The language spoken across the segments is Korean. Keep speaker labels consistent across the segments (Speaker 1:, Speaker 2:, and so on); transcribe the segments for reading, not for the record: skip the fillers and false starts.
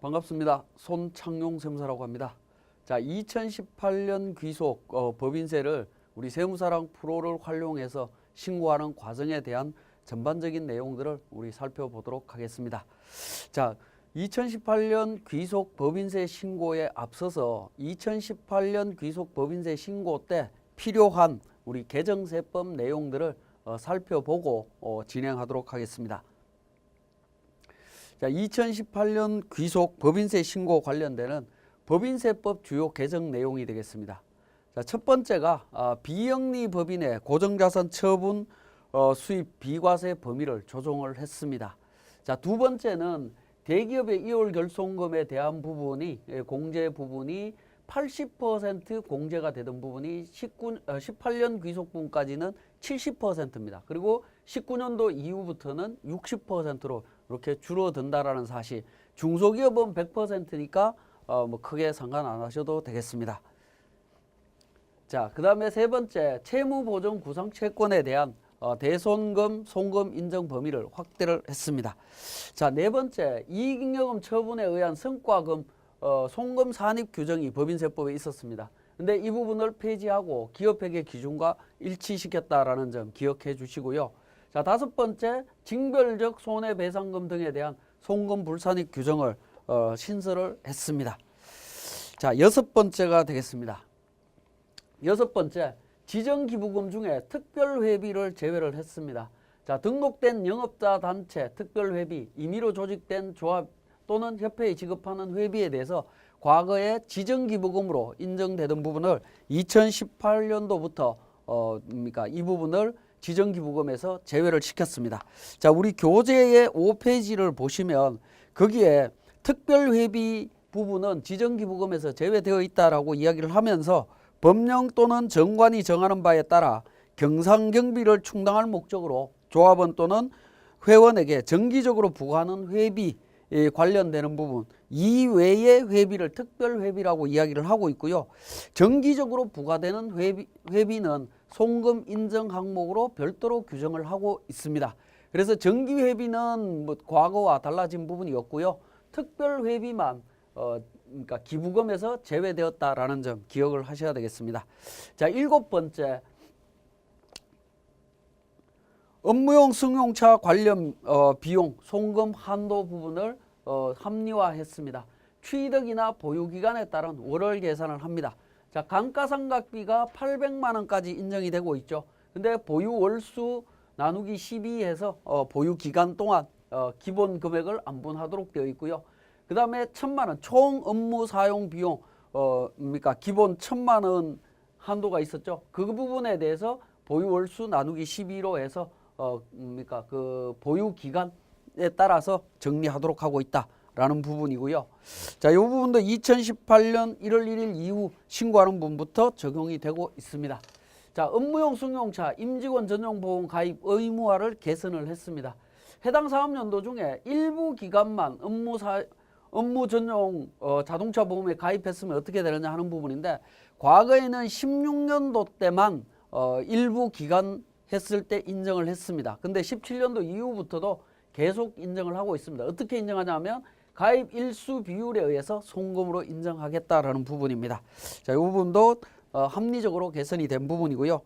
Speaker 1: 반갑습니다. 손창용 세무사라고 합니다. 자, 2018년 귀속 법인세를 우리 세무사랑 프로를 활용해서 신고하는 과정에 대한 전반적인 내용들을 우리 살펴보도록 하겠습니다. 자, 2018년 귀속 법인세 신고에 앞서서 2018년 귀속 법인세 신고 때 필요한 우리 개정세법 내용들을 살펴보고 진행하도록 하겠습니다. 자, 2018년 귀속 법인세 신고 관련되는 법인세법 주요 개정 내용이 되겠습니다. 자, 첫 번째가 비영리 법인의 고정자산 처분 수입 비과세 범위를 조정을 했습니다. 자, 두 번째는 대기업의 이월 결손금에 대한 부분이 공제 부분이 80% 공제가 되던 부분이 18년 귀속분까지는 70%입니다. 그리고 19년도 이후부터는 60%로 이렇게 줄어든다라는 사실. 중소기업은 100%니까 뭐 크게 상관 안 하셔도 되겠습니다. 자, 그 다음에 세 번째, 채무보증 구상채권에 대한 대손금, 송금 인정 범위를 확대를 했습니다. 자, 네 번째, 이익잉여금 처분에 의한 성과금 송금 산입 규정이 법인세법에 있었습니다. 근데 이 부분을 폐지하고 기업회계 기준과 일치시켰다라는 점 기억해 주시고요. 자, 다섯 번째, 징별적 손해배상금 등에 대한 송금 불산입 규정을 신설을 했습니다. 자, 여섯 번째가 되겠습니다. 여섯 번째, 지정기부금 중에 특별회비를 제외를 했습니다. 자, 등록된 영업자 단체 특별회비, 임의로 조직된 조합 또는 협회에 지급하는 회비에 대해서 과거에 지정기부금으로 인정되던 부분을 2018년도부터 이 부분을 지정기부금에서 제외를 시켰습니다. 자, 우리 교재의 5페이지를 보시면 거기에 특별회비 부분은 지정기부금에서 제외되어 있다라고 이야기를 하면서 법령 또는 정관이 정하는 바에 따라 경상경비를 충당할 목적으로 조합원 또는 회원에게 정기적으로 부과하는 회비에 관련되는 부분 이외의 회비를 특별회비라고 이야기를 하고 있고요. 정기적으로 부과되는 회비는 송금 인정 항목으로 별도로 규정을 하고 있습니다. 그래서 정기회비는 뭐 과거와 달라진 부분이 없고요. 특별회비만 그러니까 기부금에서 제외되었다라는 점 기억을 하셔야 되겠습니다. 자, 일곱 번째, 업무용 승용차 관련 비용 송금 한도 부분을 합리화했습니다. 취득이나 보유기간에 따른 월월 계산을 합니다. 자, 감가상각비가 800만 원까지 인정이 되고 있죠. 근데 보유 월수 나누기 12해서 보유 기간 동안 기본 금액을 안분하도록 되어 있고요. 그 다음에 1000만 원 총 업무 사용 비용 기본 1000만 원 한도가 있었죠. 그 부분에 대해서 보유 월수 나누기 12로 해서 그 보유 기간에 따라서 정리하도록 하고 있다라는 부분이고요. 자, 이 부분도 2018년 1월 1일 이후 신고하는 부분부터 적용이 되고 있습니다. 자, 업무용 승용차 임직원 전용 보험 가입 의무화를 개선을 했습니다. 해당 사업연도 중에 일부 기간만 업무 전용 자동차 보험에 가입했으면 어떻게 되느냐 하는 부분인데, 과거에는 16년도 때만 일부 기간 했을 때 인정을 했습니다. 근데 17년도 이후부터도 계속 인정을 하고 있습니다. 어떻게 인정하냐면 가입 일수 비율에 의해서 송금으로 인정하겠다라는 부분입니다. 자, 이 부분도 합리적으로 개선이 된 부분이고요.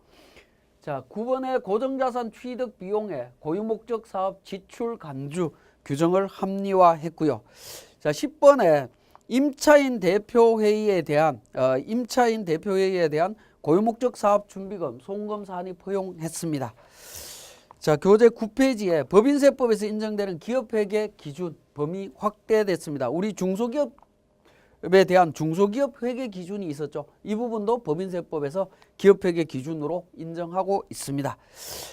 Speaker 1: 자, 9번의 고정자산 취득 비용의 고유목적 사업 지출 간주 규정을 합리화했고요. 자, 10번에 임차인 대표회의에 대한 고유목적 사업 준비금 송금 산입 허용했습니다. 자, 교재 9페이지에 법인세법에서 인정되는 기업회계 기준 범위 확대됐습니다. 우리 중소기업에 대한 중소기업 회계 기준이 있었죠. 이 부분도 법인세법에서 기업회계 기준으로 인정하고 있습니다.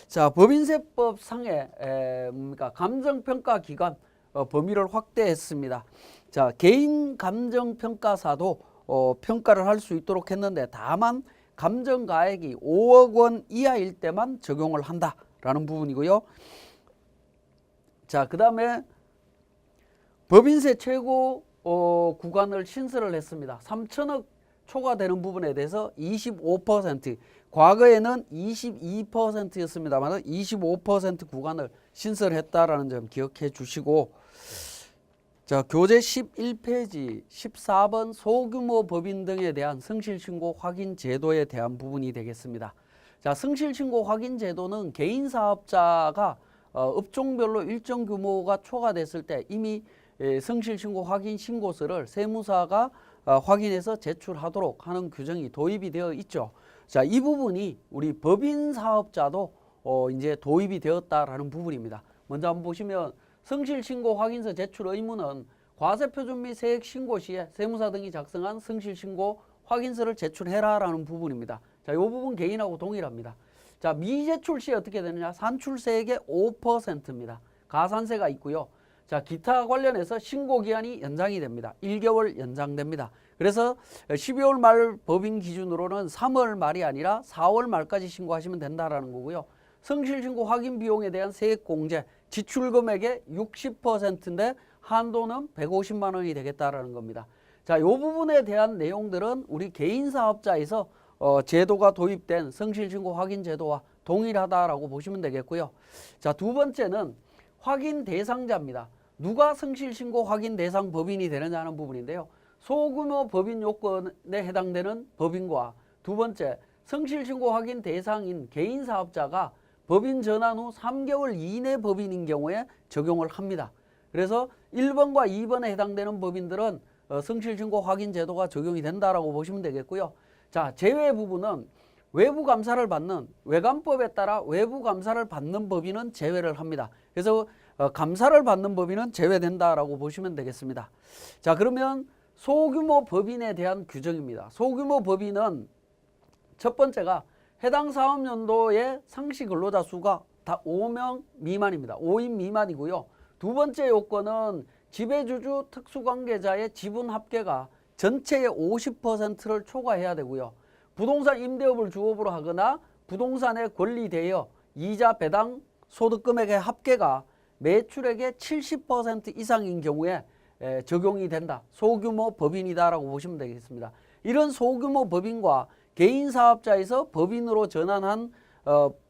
Speaker 1: 자, 법인세법 상의 감정평가 기관 범위를 확대했습니다. 자, 개인 감정평가사도 평가를 할 수 있도록 했는데, 다만 감정가액이 5억 원 이하일 때만 적용을 한다라는 부분이고요. 자, 그 다음에 법인세 최고 구간을 신설을 했습니다. 3천억 초과되는 부분에 대해서 25%, 과거에는 22%였습니다만 25% 구간을 신설했다라는 점 기억해 주시고, 자, 교재 11페이지 14번 소규모 법인 등에 대한 성실신고 확인 제도에 대한 부분이 되겠습니다. 자, 성실신고 확인 제도는 개인 사업자가 업종별로 일정 규모가 초과됐을 때 이미 성실신고 확인 신고서를 세무사가 확인해서 제출하도록 하는 규정이 도입이 되어 있죠. 자, 이 부분이 우리 법인 사업자도 이제 도입이 되었다라는 부분입니다. 먼저 한번 보시면 성실신고 확인서 제출 의무는 과세표준 및 세액 신고 시에 세무사 등이 작성한 성실신고 확인서를 제출해라라는 부분입니다. 자, 이 부분 개인하고 동일합니다. 자, 미제출 시에 어떻게 되느냐? 산출세액의 5%입니다. 가산세가 있고요. 자, 기타 관련해서 신고기한이 연장이 됩니다. 1개월 연장됩니다. 그래서 12월 말 법인 기준으로는 3월 말이 아니라 4월 말까지 신고하시면 된다라는 거고요. 성실신고 확인 비용에 대한 세액 공제, 지출 금액의 60%인데 한도는 150만 원이 되겠다라는 겁니다. 자, 이 부분에 대한 내용들은 우리 개인 사업자에서 제도가 도입된 성실신고 확인 제도와 동일하다라고 보시면 되겠고요. 자, 두 번째는 확인 대상자입니다. 누가 성실신고 확인 대상 법인이 되느냐 하는 부분인데요. 소규모 법인 요건에 해당되는 법인과 두 번째 성실신고 확인 대상인 개인 사업자가 법인 전환 후 3개월 이내 법인인 경우에 적용을 합니다. 그래서 1번과 2번에 해당되는 법인들은 성실신고 확인 제도가 적용이 된다라고 보시면 되겠고요. 자, 제외 부분은 외부 감사를 받는 외감법에 따라 외부 감사를 받는 법인은 제외를 합니다. 그래서 감사를 받는 법인은 제외된다라고 보시면 되겠습니다. 자, 그러면 소규모 법인에 대한 규정입니다. 소규모 법인은 첫 번째가 해당 사업연도의 상시 근로자 수가 다 5명 미만입니다. 5인 미만이고요. 두 번째 요건은 지배주주 특수관계자의 지분 합계가 전체의 50%를 초과해야 되고요. 부동산 임대업을 주업으로 하거나 부동산에 권리되어 이자 배당 소득금액의 합계가 매출액의 70% 이상인 경우에 적용이 된다. 소규모 법인이다라고 보시면 되겠습니다. 이런 소규모 법인과 개인 사업자에서 법인으로 전환한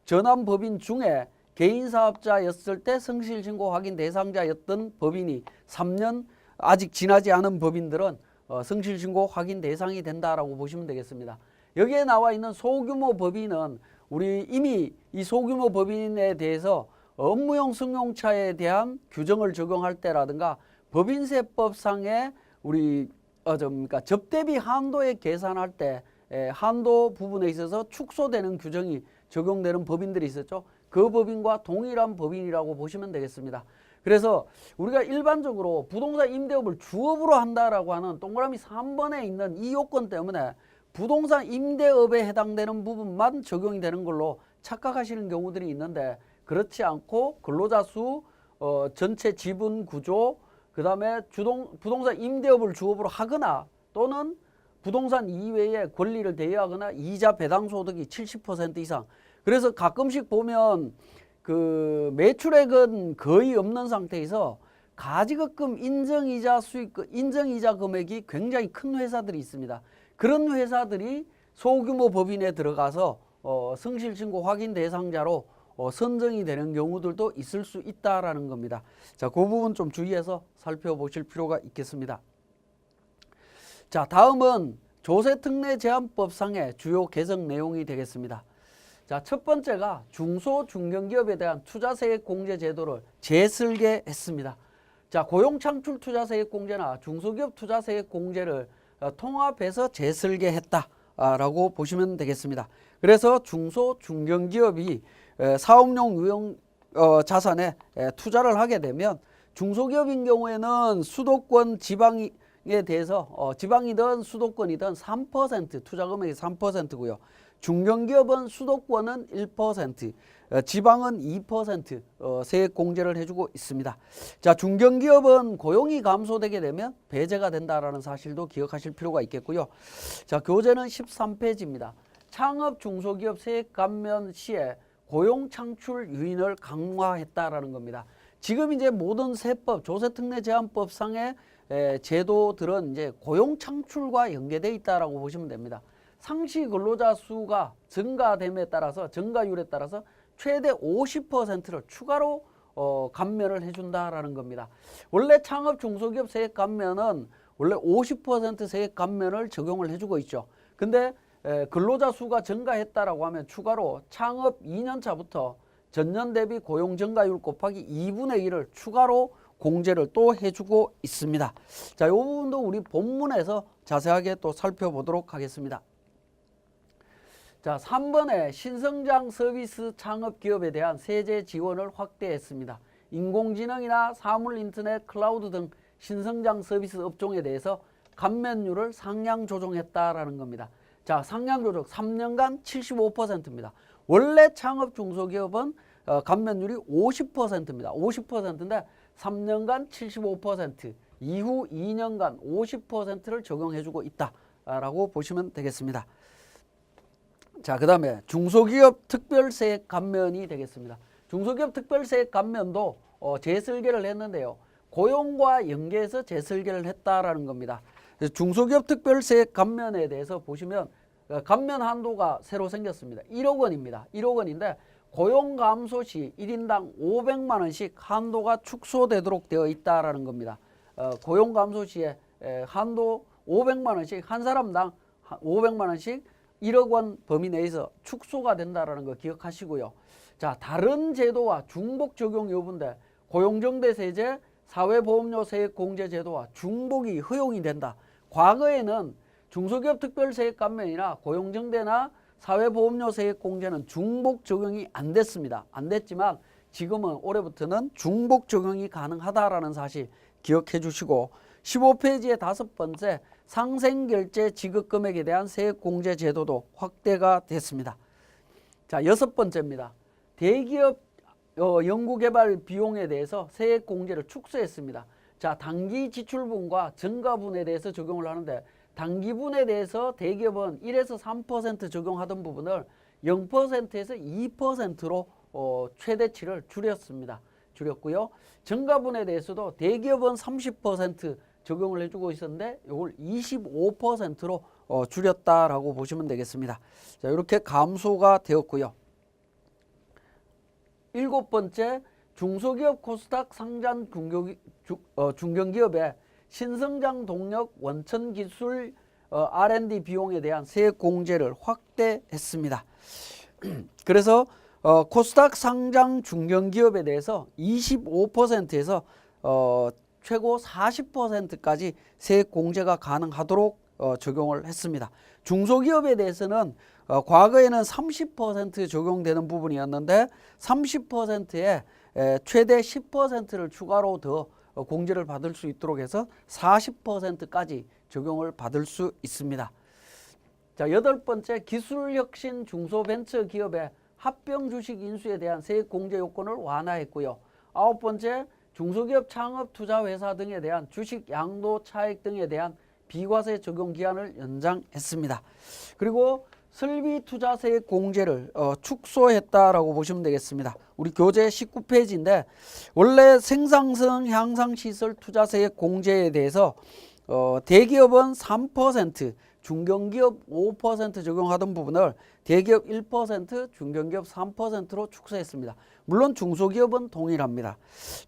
Speaker 1: 전환 법인 중에 개인 사업자였을 때 성실신고 확인 대상자였던 법인이 3년 아직 지나지 않은 법인들은 성실신고 확인 대상이 된다라고 보시면 되겠습니다. 여기에 나와 있는 소규모 법인은 우리 이미 이 소규모 법인에 대해서 업무용 승용차에 대한 규정을 적용할 때라든가 법인세법상의 우리 접대비 한도에 계산할 때 한도 부분에 있어서 축소되는 규정이 적용되는 법인들이 있었죠. 그 법인과 동일한 법인이라고 보시면 되겠습니다. 그래서 우리가 일반적으로 부동산 임대업을 주업으로 한다라고 하는 동그라미 3번에 있는 이 요건 때문에 부동산 임대업에 해당되는 부분만 적용이 되는 걸로 착각하시는 경우들이 있는데 그렇지 않고 근로자 수, 전체 지분 구조, 그 다음에 부동산 임대업을 주업으로 하거나 또는 부동산 이외에 권리를 대여하거나 이자 배당 소득이 70% 이상. 그래서 가끔씩 보면 그 매출액은 거의 없는 상태에서 가지급금 인정이자 수익, 인정이자 금액이 굉장히 큰 회사들이 있습니다. 그런 회사들이 소규모 법인에 들어가서 성실신고 확인 대상자로 선정이 되는 경우들도 있을 수 있다라는 겁니다. 자, 그 부분 좀 주의해서 살펴보실 필요가 있겠습니다. 자, 다음은 조세특례제한법상의 주요 개정 내용이 되겠습니다. 자, 첫 번째가 중소중견기업에 대한 투자세액공제 제도를 재설계했습니다. 자, 고용창출투자세액공제나 중소기업 투자세액공제를 통합해서 재설계했다라고 보시면 되겠습니다. 그래서 중소중견기업이 사업용 유형 자산에 투자를 하게 되면 중소기업인 경우에는 수도권 지방에 대해서 지방이든 수도권이든 3% 투자금액이 3%고요. 중견기업은 수도권은 1%, 지방은 2% 세액 공제를 해주고 있습니다. 자, 중견기업은 고용이 감소되게 되면 배제가 된다라는 사실도 기억하실 필요가 있겠고요. 자, 교재는 13페이지입니다. 창업 중소기업 세액 감면 시에 고용 창출 유인을 강화했다라는 겁니다. 지금 이제 모든 세법, 조세특례제한법상의 제도들은 이제 고용 창출과 연계되어 있다라고 보시면 됩니다. 상시 근로자 수가 증가됨에 따라서 증가율에 따라서 최대 50%를 추가로 감면을 해준다라는 겁니다. 원래 창업 중소기업 세액 감면은 원래 50% 세액 감면을 적용을 해주고 있죠. 근데 근로자 수가 증가했다라고 하면 추가로 창업 2년 차부터 전년 대비 고용 증가율 곱하기 2분의 1을 추가로 공제를 또 해주고 있습니다. 자, 이 부분도 우리 본문에서 자세하게 또 살펴보도록 하겠습니다. 자, 3번에 신성장 서비스 창업 기업에 대한 세제 지원을 확대했습니다. 인공지능이나 사물 인터넷, 클라우드 등 신성장 서비스 업종에 대해서 감면율을 상향 조정했다라는 겁니다. 자, 상향 조정 3년간 75%입니다. 원래 창업 중소기업은 감면율이 50%입니다. 50%인데 3년간 75%, 이후 2년간 50%를 적용해주고 있다라고 보시면 되겠습니다. 자, 그 다음에 중소기업 특별세액 감면이 되겠습니다. 중소기업 특별세액 감면도 재설계를 했는데요. 고용과 연계해서 재설계를 했다라는 겁니다. 중소기업 특별세액 감면에 대해서 보시면 감면 한도가 새로 생겼습니다. 1억 원입니다. 1억 원인데 고용 감소 시 1인당 500만 원씩 한도가 축소되도록 되어 있다라는 겁니다. 고용 감소 시에 한도 500만 원씩 한 사람당 500만 원씩 1억 원 범위 내에서 축소가 된다라는 거 기억하시고요. 자, 다른 제도와 중복 적용 여부인데 고용정대세제, 사회보험료 세액 공제 제도와 중복이 허용이 된다. 과거에는 중소기업 특별세액 감면이나 고용정대나 사회보험료 세액 공제는 중복 적용이 안 됐습니다. 안 됐지만 지금은 올해부터는 중복 적용이 가능하다라는 사실 기억해 주시고 15페이지의 5번째 상생결제 지급금액에 대한 세액 공제 제도도 확대가 됐습니다. 자, 6번째입니다. 대기업 연구개발 비용에 대해서 세액 공제를 축소했습니다. 자, 단기 지출분과 증가분에 대해서 적용을 하는데 단기분에 대해서 대기업은 1에서 3% 적용하던 부분을 0%에서 2%로 최대치를 줄였습니다. 줄였고요. 증가분에 대해서도 대기업은 30% 적용을 해주고 있었는데 이걸 25%로 줄였다라고 보시면 되겠습니다. 자, 이렇게 감소가 되었고요. 7번째, 중소기업 코스닥 상장 중견기업의 신성장 동력 원천 기술 R&D 비용에 대한 세액 공제를 확대했습니다. 그래서 코스닥 상장 중견기업에 대해서 25%에서 최고 40%까지 세액 공제가 가능하도록 적용을 했습니다. 중소기업에 대해서는 과거에는 30% 적용되는 부분이었는데 30%에 최대 10%를 추가로 더 공제를 받을 수 있도록 해서 40%까지 적용을 받을 수 있습니다. 자, 8번째, 기술혁신 중소벤처기업의 합병 주식 인수에 대한 세액 공제 요건을 완화했고요. 9번째, 중소기업 창업 투자회사 등에 대한 주식 양도 차익 등에 대한 비과세 적용 기한을 연장했습니다. 그리고 설비 투자세액 공제를 축소했다라고 보시면 되겠습니다. 우리 교재 19페이지인데 원래 생산성 향상시설 투자세액 공제에 대해서 대기업은 3%, 중견기업 5% 적용하던 부분을 대기업 1%, 중견기업 3%로 축소했습니다. 물론 중소기업은 동일합니다.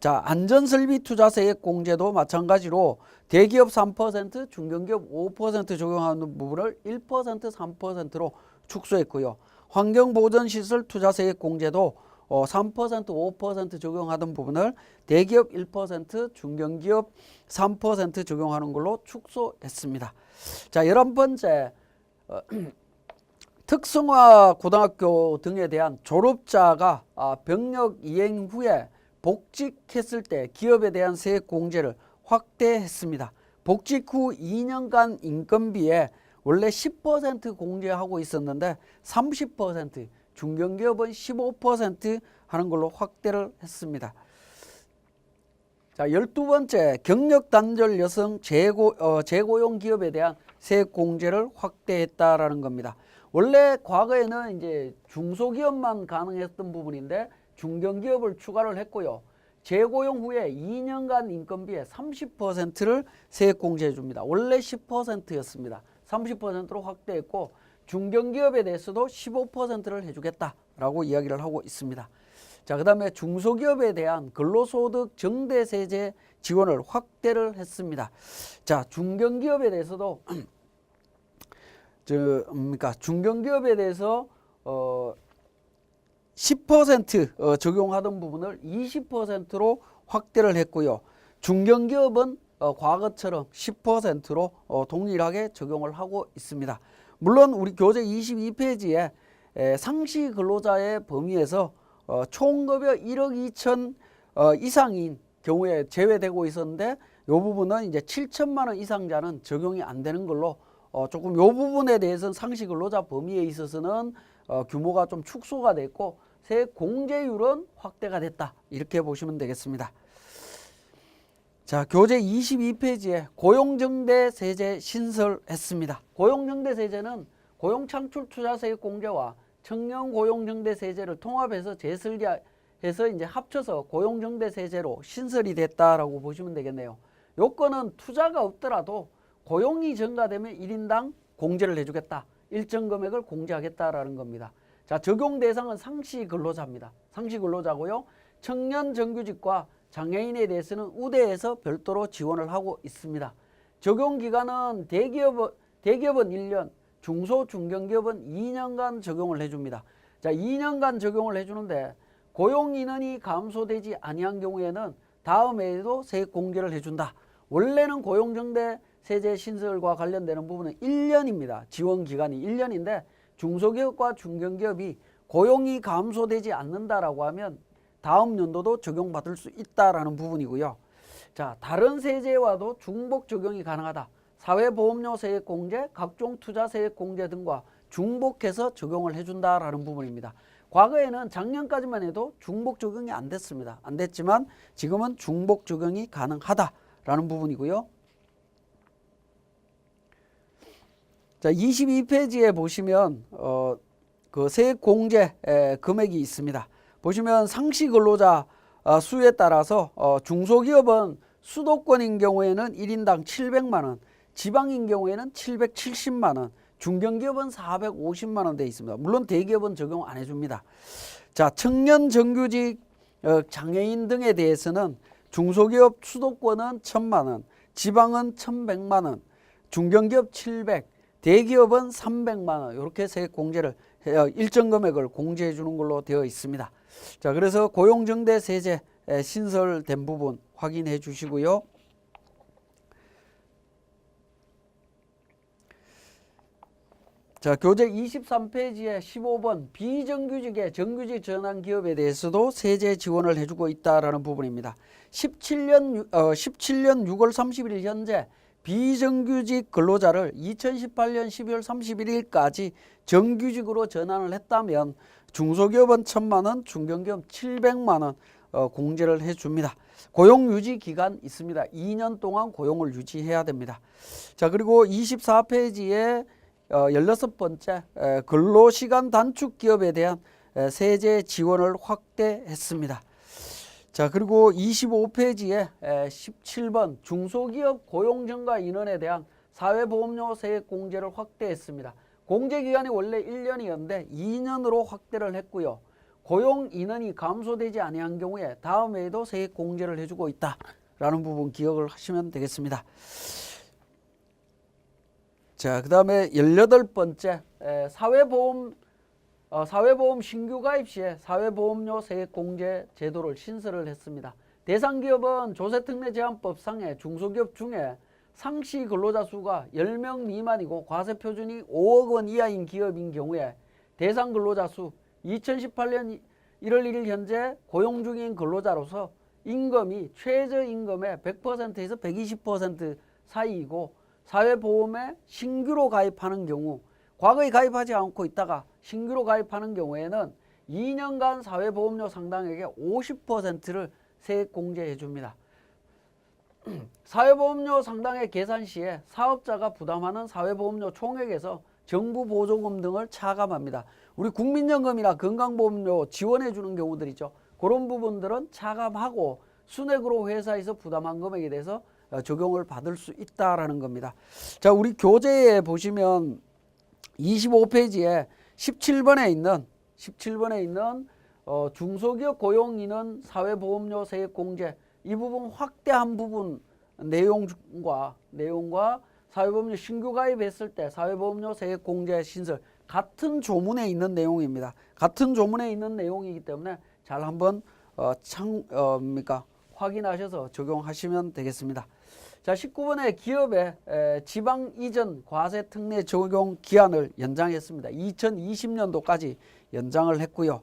Speaker 1: 자, 안전설비 투자세액 공제도 마찬가지로 대기업 3%, 중견기업 5% 적용하는 부분을 1%, 3%로 축소했고요. 환경보전시설 투자세액 공제도 3%, 5% 적용하던 부분을 대기업 1%, 중견기업 3% 적용하는 걸로 축소했습니다. 자, 11번째, 특성화 고등학교 등에 대한 졸업자가 병력 이행 후에 복직했을 때 기업에 대한 세액 공제를 확대했습니다. 복직 후 2년간 인건비에 원래 10% 공제하고 있었는데 30%, 중견기업은 15% 하는 걸로 확대를 했습니다. 자, 12번째, 경력단절 여성 재고용 기업에 대한 세액 공제를 확대했다라는 겁니다. 원래 과거에는 이제 중소기업만 가능했던 부분인데 중견기업을 추가를 했고요. 재고용 후에 2년간 인건비의 30%를 세액 공제해 줍니다. 원래 10%였습니다. 30%로 확대했고 중견기업에 대해서도 15%를 해주겠다라고 이야기를 하고 있습니다. 자, 그다음에 중소기업에 대한 근로소득 정대세제 지원을 확대를 했습니다. 자, 중견기업에 대해서도 그러니까 중견기업에 대해서 10% 적용하던 부분을 20%로 확대를 했고요. 중견기업은 과거처럼 10%로 동일하게 적용을 하고 있습니다. 물론 우리 교재 22페이지에 상시 근로자의 범위에서 총급여 1억 2천 이상인 경우에 제외되고 있었는데 이 부분은 이제 7천만 원 이상자는 적용이 안 되는 걸로 조금 이 부분에 대해서는 상시 근로자 범위에 있어서는 규모가 좀 축소가 됐고 세액 공제율은 확대가 됐다. 이렇게 보시면 되겠습니다. 자, 교재 22페이지에 고용정대세제 신설했습니다. 고용정대세제는 고용창출투자세액 공제와 청년고용정대세제를 통합해서 재설계해서 이제 합쳐서 고용정대세제로 신설이 됐다라고 보시면 되겠네요. 요건은 투자가 없더라도 고용이 증가되면 1인당 공제를 해주겠다. 일정 금액을 공제하겠다라는 겁니다. 자, 적용 대상은 상시 근로자입니다. 상시 근로자고요. 청년 정규직과 장애인에 대해서는 우대에서 별도로 지원을 하고 있습니다. 적용 기간은 대기업은 1년, 중소 중견기업은 2년간 적용을 해줍니다. 자, 2년간 적용을 해주는데 고용 인원이 감소되지 아니한 경우에는 다음 해에도 세액 공제를 해준다. 원래는 고용정대세제 신설과 관련되는 부분은 1년입니다. 지원 기간이 1년인데 중소기업과 중견기업이 고용이 감소되지 않는다라고 하면 다음 연도도 적용받을 수 있다라는 부분이고요. 자, 다른 세제와도 중복 적용이 가능하다. 사회보험료 세액 공제, 각종 투자 세액 공제 등과 중복해서 적용을 해준다라는 부분입니다. 과거에는 작년까지만 해도 중복 적용이 안 됐습니다. 안 됐지만 지금은 중복 적용이 가능하다라는 부분이고요. 자, 22페이지에 보시면 그 세액 공제 금액이 있습니다. 보시면 상시 근로자 수에 따라서 중소기업은 수도권인 경우에는 1인당 700만 원, 지방인 경우에는 770만 원, 중견기업은 450만 원 돼 있습니다. 물론 대기업은 적용 안 해줍니다. 자, 청년 정규직 장애인 등에 대해서는 중소기업 수도권은 1000만 원, 지방은 1100만 원, 중견기업 700, 대기업은 300만 원 이렇게 세액 공제를 일정 금액을 공제해 주는 걸로 되어 있습니다. 자, 그래서 고용정대세제 신설된 부분 확인해 주시고요. 자, 교재 23페이지에 15번 비정규직의 정규직 전환 기업에 대해서도 세제 지원을 해주고 있다라는 부분입니다. 17년 6월 31일 현재 비정규직 근로자를 2018년 12월 31일까지 정규직으로 전환을 했다면 중소기업은 1000만 원, 중견기업 700만 원 공제를 해줍니다. 고용 유지 기간 있습니다. 2년 동안 고용을 유지해야 됩니다. 자, 그리고 24페이지에 16번째 근로시간 단축 기업에 대한 세제 지원을 확대했습니다. 자, 그리고 25페이지에 17번 중소기업 고용증가 인원에 대한 사회보험료 세액 공제를 확대했습니다. 공제기간이 원래 1년이었는데 2년으로 확대를 했고요. 고용 인원이 감소되지 아니한 경우에 다음 해에도 세액 공제를 해주고 있다라는 부분 기억을 하시면 되겠습니다. 자, 그 다음에 18번째 사회보험 신규 가입 시에 사회보험료 세액 공제 제도를 신설을 했습니다. 대상 기업은 조세특례제한법상의 중소기업 중에 상시 근로자 수가 10명 미만이고 과세 표준이 5억 원 이하인 기업인 경우에 대상 근로자 수 2018년 1월 1일 현재 고용 중인 근로자로서 임금이 최저임금의 100%에서 120% 사이이고 사회보험에 신규로 가입하는 경우 과거에 가입하지 않고 있다가 신규로 가입하는 경우에는 2년간 사회보험료 상당액의 50%를 세액 공제해 줍니다. 사회보험료 상당액 계산 시에 사업자가 부담하는 사회보험료 총액에서 정부 보조금 등을 차감합니다. 우리 국민연금이나 건강보험료 지원해 주는 경우들 있죠. 그런 부분들은 차감하고 순액으로 회사에서 부담한 금액에 대해서 적용을 받을 수 있다라는 겁니다. 자, 우리 교재에 보시면 25페이지에 17번에 있는 중소기업 고용인원 사회보험료 세액공제 이 부분 확대한 부분 내용과 사회보험료 신규 가입했을 때 사회보험료 세액공제 신설 같은 조문에 있는 내용입니다. 같은 조문에 있는 내용이기 때문에 잘 한번 확인하셔서 적용하시면 되겠습니다. 자, 19번에 기업의 지방 이전 과세 특례 적용 기한을 연장했습니다. 2020년도까지 연장을 했고요.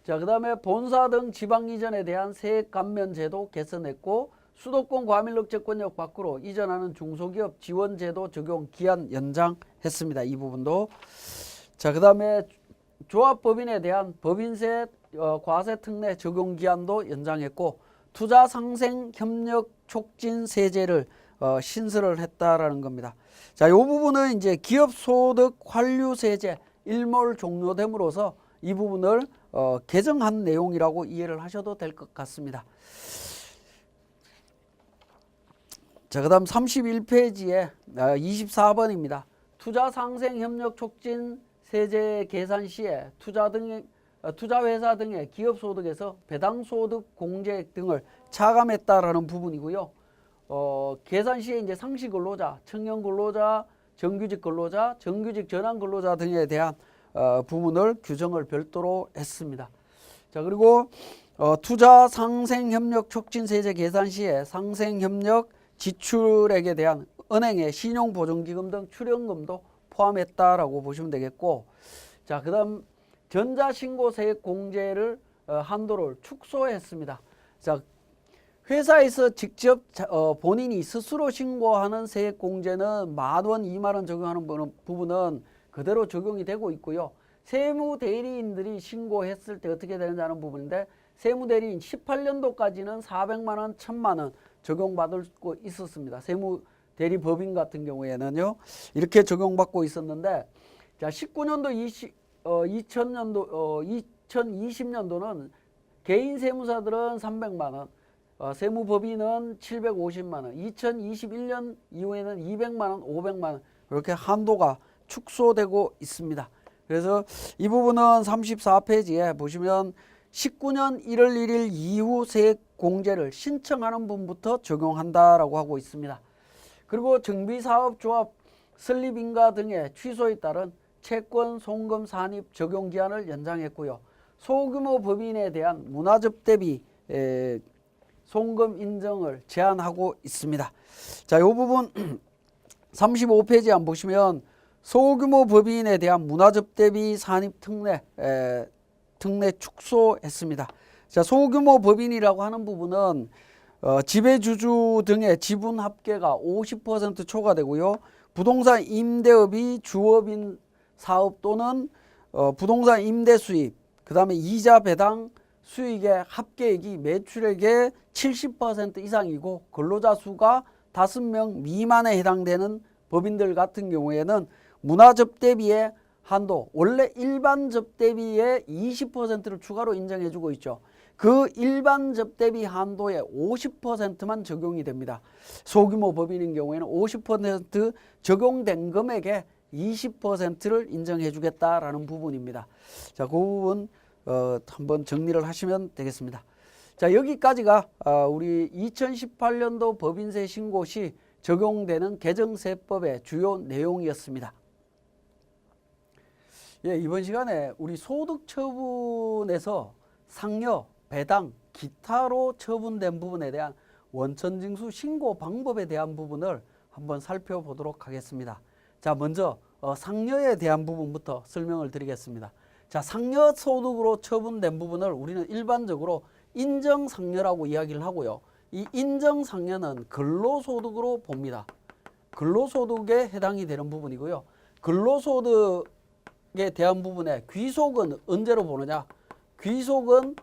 Speaker 1: 자, 그 다음에 본사 등 지방 이전에 대한 세액 감면 제도 개선했고 수도권 과밀록 채권역 밖으로 이전하는 중소기업 지원 제도 적용 기한 연장했습니다. 이 부분도. 자, 그 다음에 조합법인에 대한 법인세 과세 특례 적용 기한도 연장했고 투자 상생 협력 촉진 세제를 신설을 했다라는 겁니다. 자, 이 부분은 이제 기업 소득 환류 세제 일몰 종료됨으로써 이 부분을 개정한 내용이라고 이해를 하셔도 될 것 같습니다. 자, 그 다음 31페이지에 24번입니다. 투자 상생 협력 촉진 세제 계산 시에 투자회사 등의 기업 소득에서 배당 소득 공제액 등을 차감했다라는 부분이고요. 계산 시에 이제 상시 근로자, 청년 근로자, 정규직 근로자, 정규직 전환 근로자 등에 대한 부분을 규정을 별도로 했습니다. 자, 그리고 투자 상생 협력 촉진 세제 계산 시에 상생 협력 지출액에 대한 은행의 신용보증기금 등 출연금도 포함했다라고 보시면 되겠고, 자, 그다음 전자신고세액 공제를 한도를 축소했습니다. 자, 회사에서 직접 본인이 스스로 신고하는 세액 공제는 10,000원, 20,000원 적용하는 부분은 그대로 적용이 되고 있고요. 세무대리인들이 신고했을 때 어떻게 되는지 하는 부분인데 세무대리인 18년도까지는 400만 원, 1,000만 원 적용받을 수 있었습니다. 세무대리법인 같은 경우에는요. 이렇게 적용받고 있었는데 자, 19년도 2020년도는 개인 세무사들은 300만 원, 세무법인은 750만 원, 2021년 이후에는 200만 원, 500만 원 이렇게 한도가 축소되고 있습니다. 그래서 이 부분은 34페이지에 보시면 19년 1월 1일 이후 세액 공제를 신청하는 분부터 적용한다라고 하고 있습니다. 그리고 정비사업조합 설립인가 등의 취소에 따른 채권 송금 산입 적용 기한을 연장했고요. 소규모 법인에 대한 문화접대비 송금 인정을 제한하고 있습니다. 자, 이 부분 35페이지 한번 보시면 소규모 법인에 대한 문화접대비 산입 특례 축소했습니다. 자, 소규모 법인이라고 하는 부분은 지배주주 등의 지분 합계가 50% 초과되고요. 부동산 임대업이 주업인 사업 또는 부동산 임대 수입, 그 다음에 이자 배당 수익의 합계액이 매출액의 70% 이상이고 근로자 수가 5명 미만에 해당되는 법인들 같은 경우에는 문화접대비의 한도, 원래 일반 접대비의 20%를 추가로 인정해주고 있죠. 그 일반 접대비 한도의 50%만 적용이 됩니다. 소규모 법인인 경우에는 50% 적용된 금액의 20%를 인정해주겠다라는 부분입니다. 자, 그 부분 한번 정리를 하시면 되겠습니다. 자, 여기까지가 우리 2018년도 법인세 신고 시 적용되는 개정세법의 주요 내용이었습니다. 예, 이번 시간에 우리 소득처분에서 상여, 배당, 기타로 처분된 부분에 대한 원천징수 신고 방법에 대한 부분을 한번 살펴보도록 하겠습니다. 자, 먼저 상여에 대한 부분부터 설명을 드리겠습니다. 자, 상여 소득으로 처분된 부분을 우리는 일반적으로 인정상여라고 이야기를 하고요. 이 인정상여는 근로소득으로 봅니다. 근로소득에 해당이 되는 부분이고요. 근로소득에 대한 부분에 귀속은 언제로 보느냐? 귀속은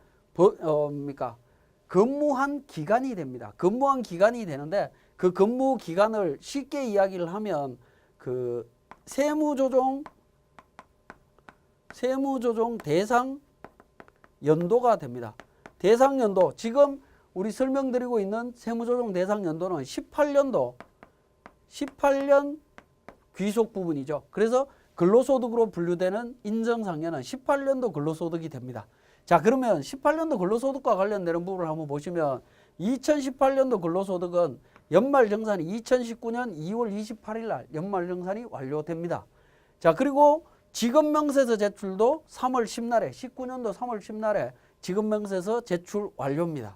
Speaker 1: 근무한 기간이 됩니다. 근무한 기간이 되는데 그 근무 기간을 쉽게 이야기를 하면 그 세무조정 대상 연도가 됩니다. 대상 연도, 지금 우리 설명드리고 있는 세무조정 대상 연도는 18년 귀속 부분이죠. 그래서 근로소득으로 분류되는 인정상여는 18년도 근로소득이 됩니다. 자, 그러면 18년도 근로소득과 관련되는 부분을 한번 보시면 2018년도 근로소득은 연말정산이 2019년 2월 28일 날 연말정산이 완료됩니다. 자, 그리고 지급명세서 제출도 3월 10날에 19년도 3월 10날에 지급명세서 제출 완료입니다.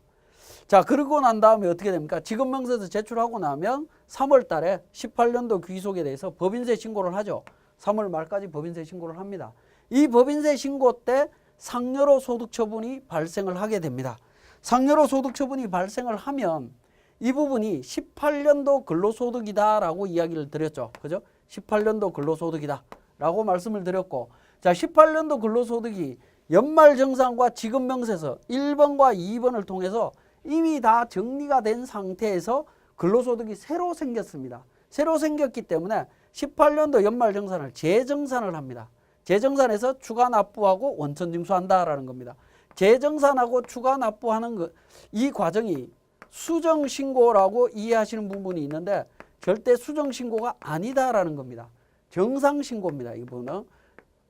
Speaker 1: 자, 그러고 난 다음에 어떻게 됩니까? 지급명세서 제출하고 나면 3월 달에 18년도 귀속에 대해서 법인세 신고를 하죠. 3월 말까지 법인세 신고를 합니다. 이 법인세 신고 때 상여로 소득처분이 발생을 하게 됩니다. 상여로 소득처분이 발생을 하면 이 부분이 18년도 근로소득이다라고 이야기를 드렸죠. 그죠? 18년도 근로소득이다 라고 말씀을 드렸고, 자, 18년도 근로소득이 연말정산과 지급명세서 1번과 2번을 통해서 이미 다 정리가 된 상태에서 근로소득이 새로 생겼습니다. 새로 생겼기 때문에 18년도 연말정산을 재정산을 합니다. 재정산해서 추가 납부하고 원천징수한다라는 겁니다. 재정산하고 추가 납부하는 이 과정이 수정신고라고 이해하시는 부분이 있는데 절대 수정신고가 아니다라는 겁니다. 정상신고입니다. 이 부분은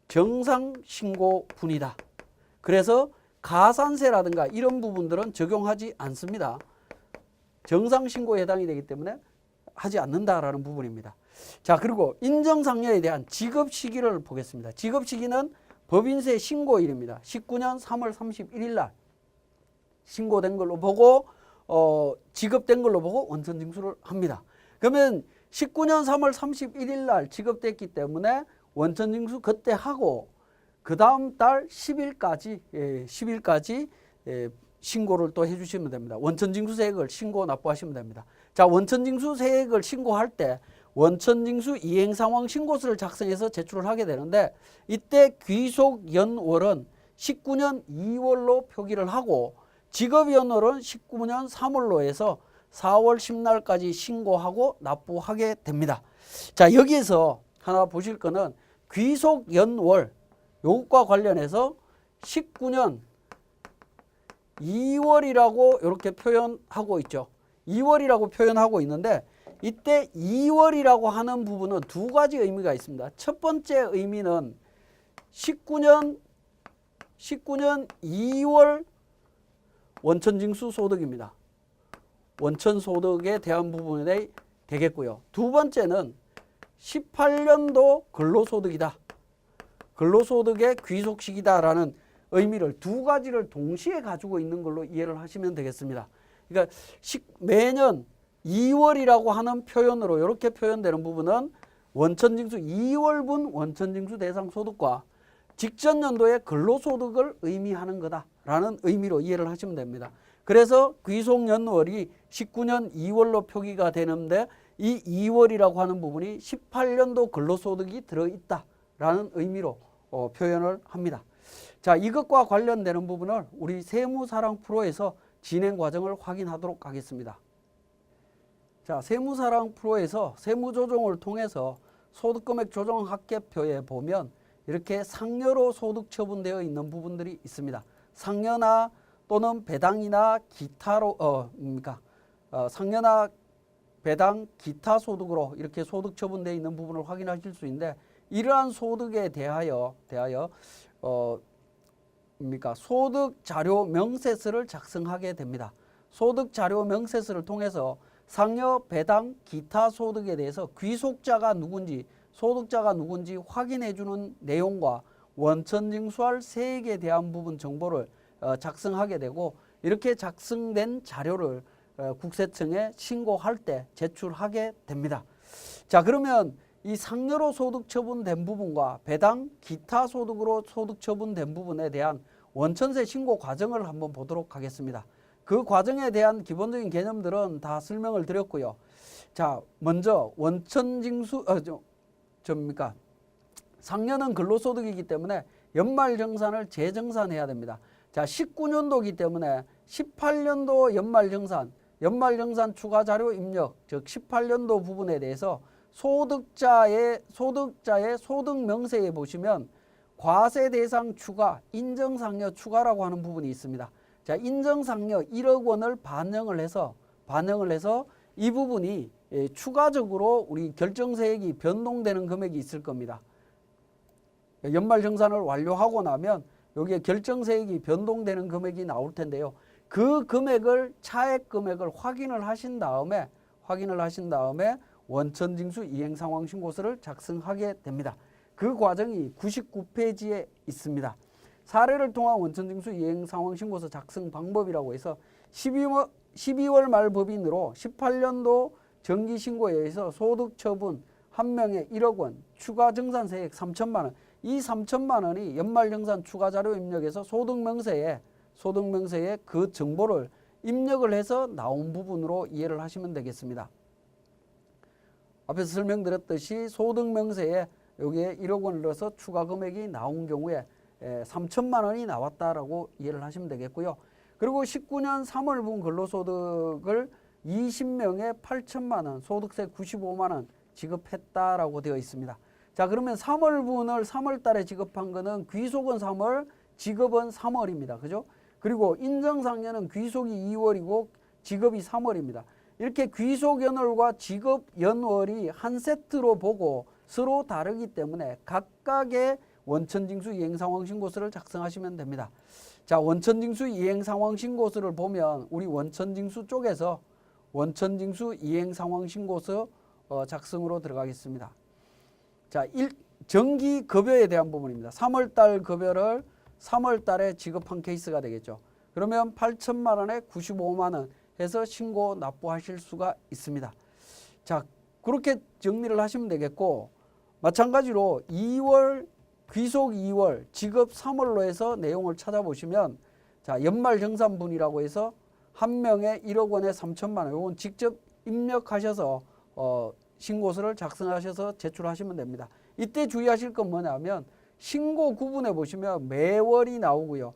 Speaker 1: 정상신고분이다. 그래서 가산세라든가 이런 부분들은 적용하지 않습니다. 정상신고에 해당이 되기 때문에 하지 않는다라는 부분입니다. 자, 그리고 인정상여에 대한 지급 시기를 보겠습니다. 지급 시기는 법인세 신고일입니다. 19년 3월 31일 날 신고된 걸로 보고 지급된 걸로 보고 원천징수를 합니다. 그러면 19년 3월 31일 날 지급됐기 때문에 원천징수 그때 하고 그 다음 달 10일까지 신고를 또 해주시면 됩니다. 원천징수세액을 신고 납부하시면 됩니다. 자, 원천징수세액을 신고할 때 원천징수 이행상황 신고서를 작성해서 제출을 하게 되는데 이때 귀속연월은 19년 2월로 표기를 하고 지급연월은 19년 3월로 해서 4월 10날까지 신고하고 납부하게 됩니다. 자, 여기에서 하나 보실 거는 귀속연월 요것과 관련해서 19년 2월이라고 이렇게 표현하고 있죠. 2월이라고 표현하고 있는데 이때 2월이라고 하는 부분은 두 가지 의미가 있습니다. 첫 번째 의미는 19년 2월 원천징수 소득입니다. 원천소득에 대한 부분에 되겠고요. 두 번째는 18년도 근로소득이다. 근로소득의 귀속시기다라는 의미를 두 가지를 동시에 가지고 있는 걸로 이해를 하시면 되겠습니다. 그러니까 매년 2월이라고 하는 표현으로 이렇게 표현되는 부분은 원천징수 2월분 원천징수 대상 소득과 직전 연도의 근로소득을 의미하는 거다라는 의미로 이해를 하시면 됩니다. 그래서 귀속연월이 19년 2월로 표기가 되는데 이 2월이라고 하는 부분이 18년도 근로소득이 들어있다라는 의미로 표현을 합니다. 자, 이것과 관련되는 부분을 우리 세무사랑 프로에서 진행 과정을 확인하도록 하겠습니다. 자, 세무사랑 프로에서 세무조정을 통해서 소득금액 조정 합계표에 보면 이렇게 상여로 소득 처분되어 있는 부분들이 있습니다. 상여나 또는 배당이나 기타로 상여나 배당 기타 소득으로 이렇게 소득 처분되어 있는 부분을 확인하실 수 있는데 이러한 소득에 대하여 소득 자료 명세서를 작성하게 됩니다. 소득 자료 명세서를 통해서 상여, 배당, 기타 소득에 대해서 귀속자가 누군지, 소득자가 누군지 확인해 주는 내용과 원천징수할 세액에 대한 부분 정보를 작성하게 되고 이렇게 작성된 자료를 국세청에 신고할 때 제출하게 됩니다. 자, 그러면 이 상여로 소득 처분된 부분과 배당, 기타 소득으로 소득 처분된 부분에 대한 원천세 신고 과정을 한번 보도록 하겠습니다. 그 과정에 대한 기본적인 개념들은 다 설명을 드렸고요. 자, 먼저 원천징수 상여는 근로소득이기 때문에 연말정산을 재정산해야 됩니다. 자, 19년도이기 때문에 18년도 연말정산 추가자료 입력, 즉 18년도 부분에 대해서 소득자의 소득명세에 보시면 과세 대상 추가, 인정상여 추가라고 하는 부분이 있습니다. 자, 인정상여 1억 원을 반영을 해서 이 부분이 추가적으로 우리 결정세액이 변동되는 금액이 있을 겁니다. 연말정산을 완료하고 나면 여기에 결정세액이 변동되는 금액이 나올 텐데요. 그 금액을 차액 금액을 확인을 하신 다음에 원천징수 이행상황신고서를 작성하게 됩니다. 그 과정이 99페이지에 있습니다. 사례를 통한 원천징수 이행상황신고서 작성 방법이라고 해서 12월 말 법인으로 18년도 정기신고에 의해서 소득처분 한 명에 1억 원, 추가 정산세액 3천만 원, 이 3천만 원이 연말정산 추가자료 입력에서 소득명세에 그 정보를 입력을 해서 나온 부분으로 이해를 하시면 되겠습니다. 앞에서 설명드렸듯이 소득명세에 여기에 1억 원을 넣어서 추가 금액이 나온 경우에 3천만 원이 나왔다라고 이해를 하시면 되겠고요. 그리고 19년 3월분 근로소득을 20명에 8천만 원, 소득세 95만 원 지급했다라고 되어 있습니다. 자, 그러면 3월분을 3월 달에 지급한 거는 귀속은 3월, 지급은 3월입니다. 그죠? 그리고 인정상여는 귀속이 2월이고 지급이 3월입니다. 이렇게 귀속연월과 지급연월이 한 세트로 보고 서로 다르기 때문에 각각의 원천징수 이행상황신고서를 작성하시면 됩니다. 자, 원천징수 이행상황신고서를 보면 우리 원천징수 쪽에서 원천징수 이행상황신고서 작성으로 들어가겠습니다. 자, 정기급여에 대한 부분입니다. 3월달 급여를 3월달에 지급한 케이스가 되겠죠. 그러면 8천만 원에 95만 원 해서 신고 납부하실 수가 있습니다. 자, 그렇게 정리를 하시면 되겠고, 마찬가지로 2월 귀속 2월 지급 3월로 해서 내용을 찾아보시면, 자, 연말정산분이라고 해서 한 명에 1억 원에 3천만 원, 이건 직접 입력하셔서 신고서를 작성하셔서 제출하시면 됩니다. 이때 주의하실 건 뭐냐면 신고 구분에 보시면 매월이 나오고요.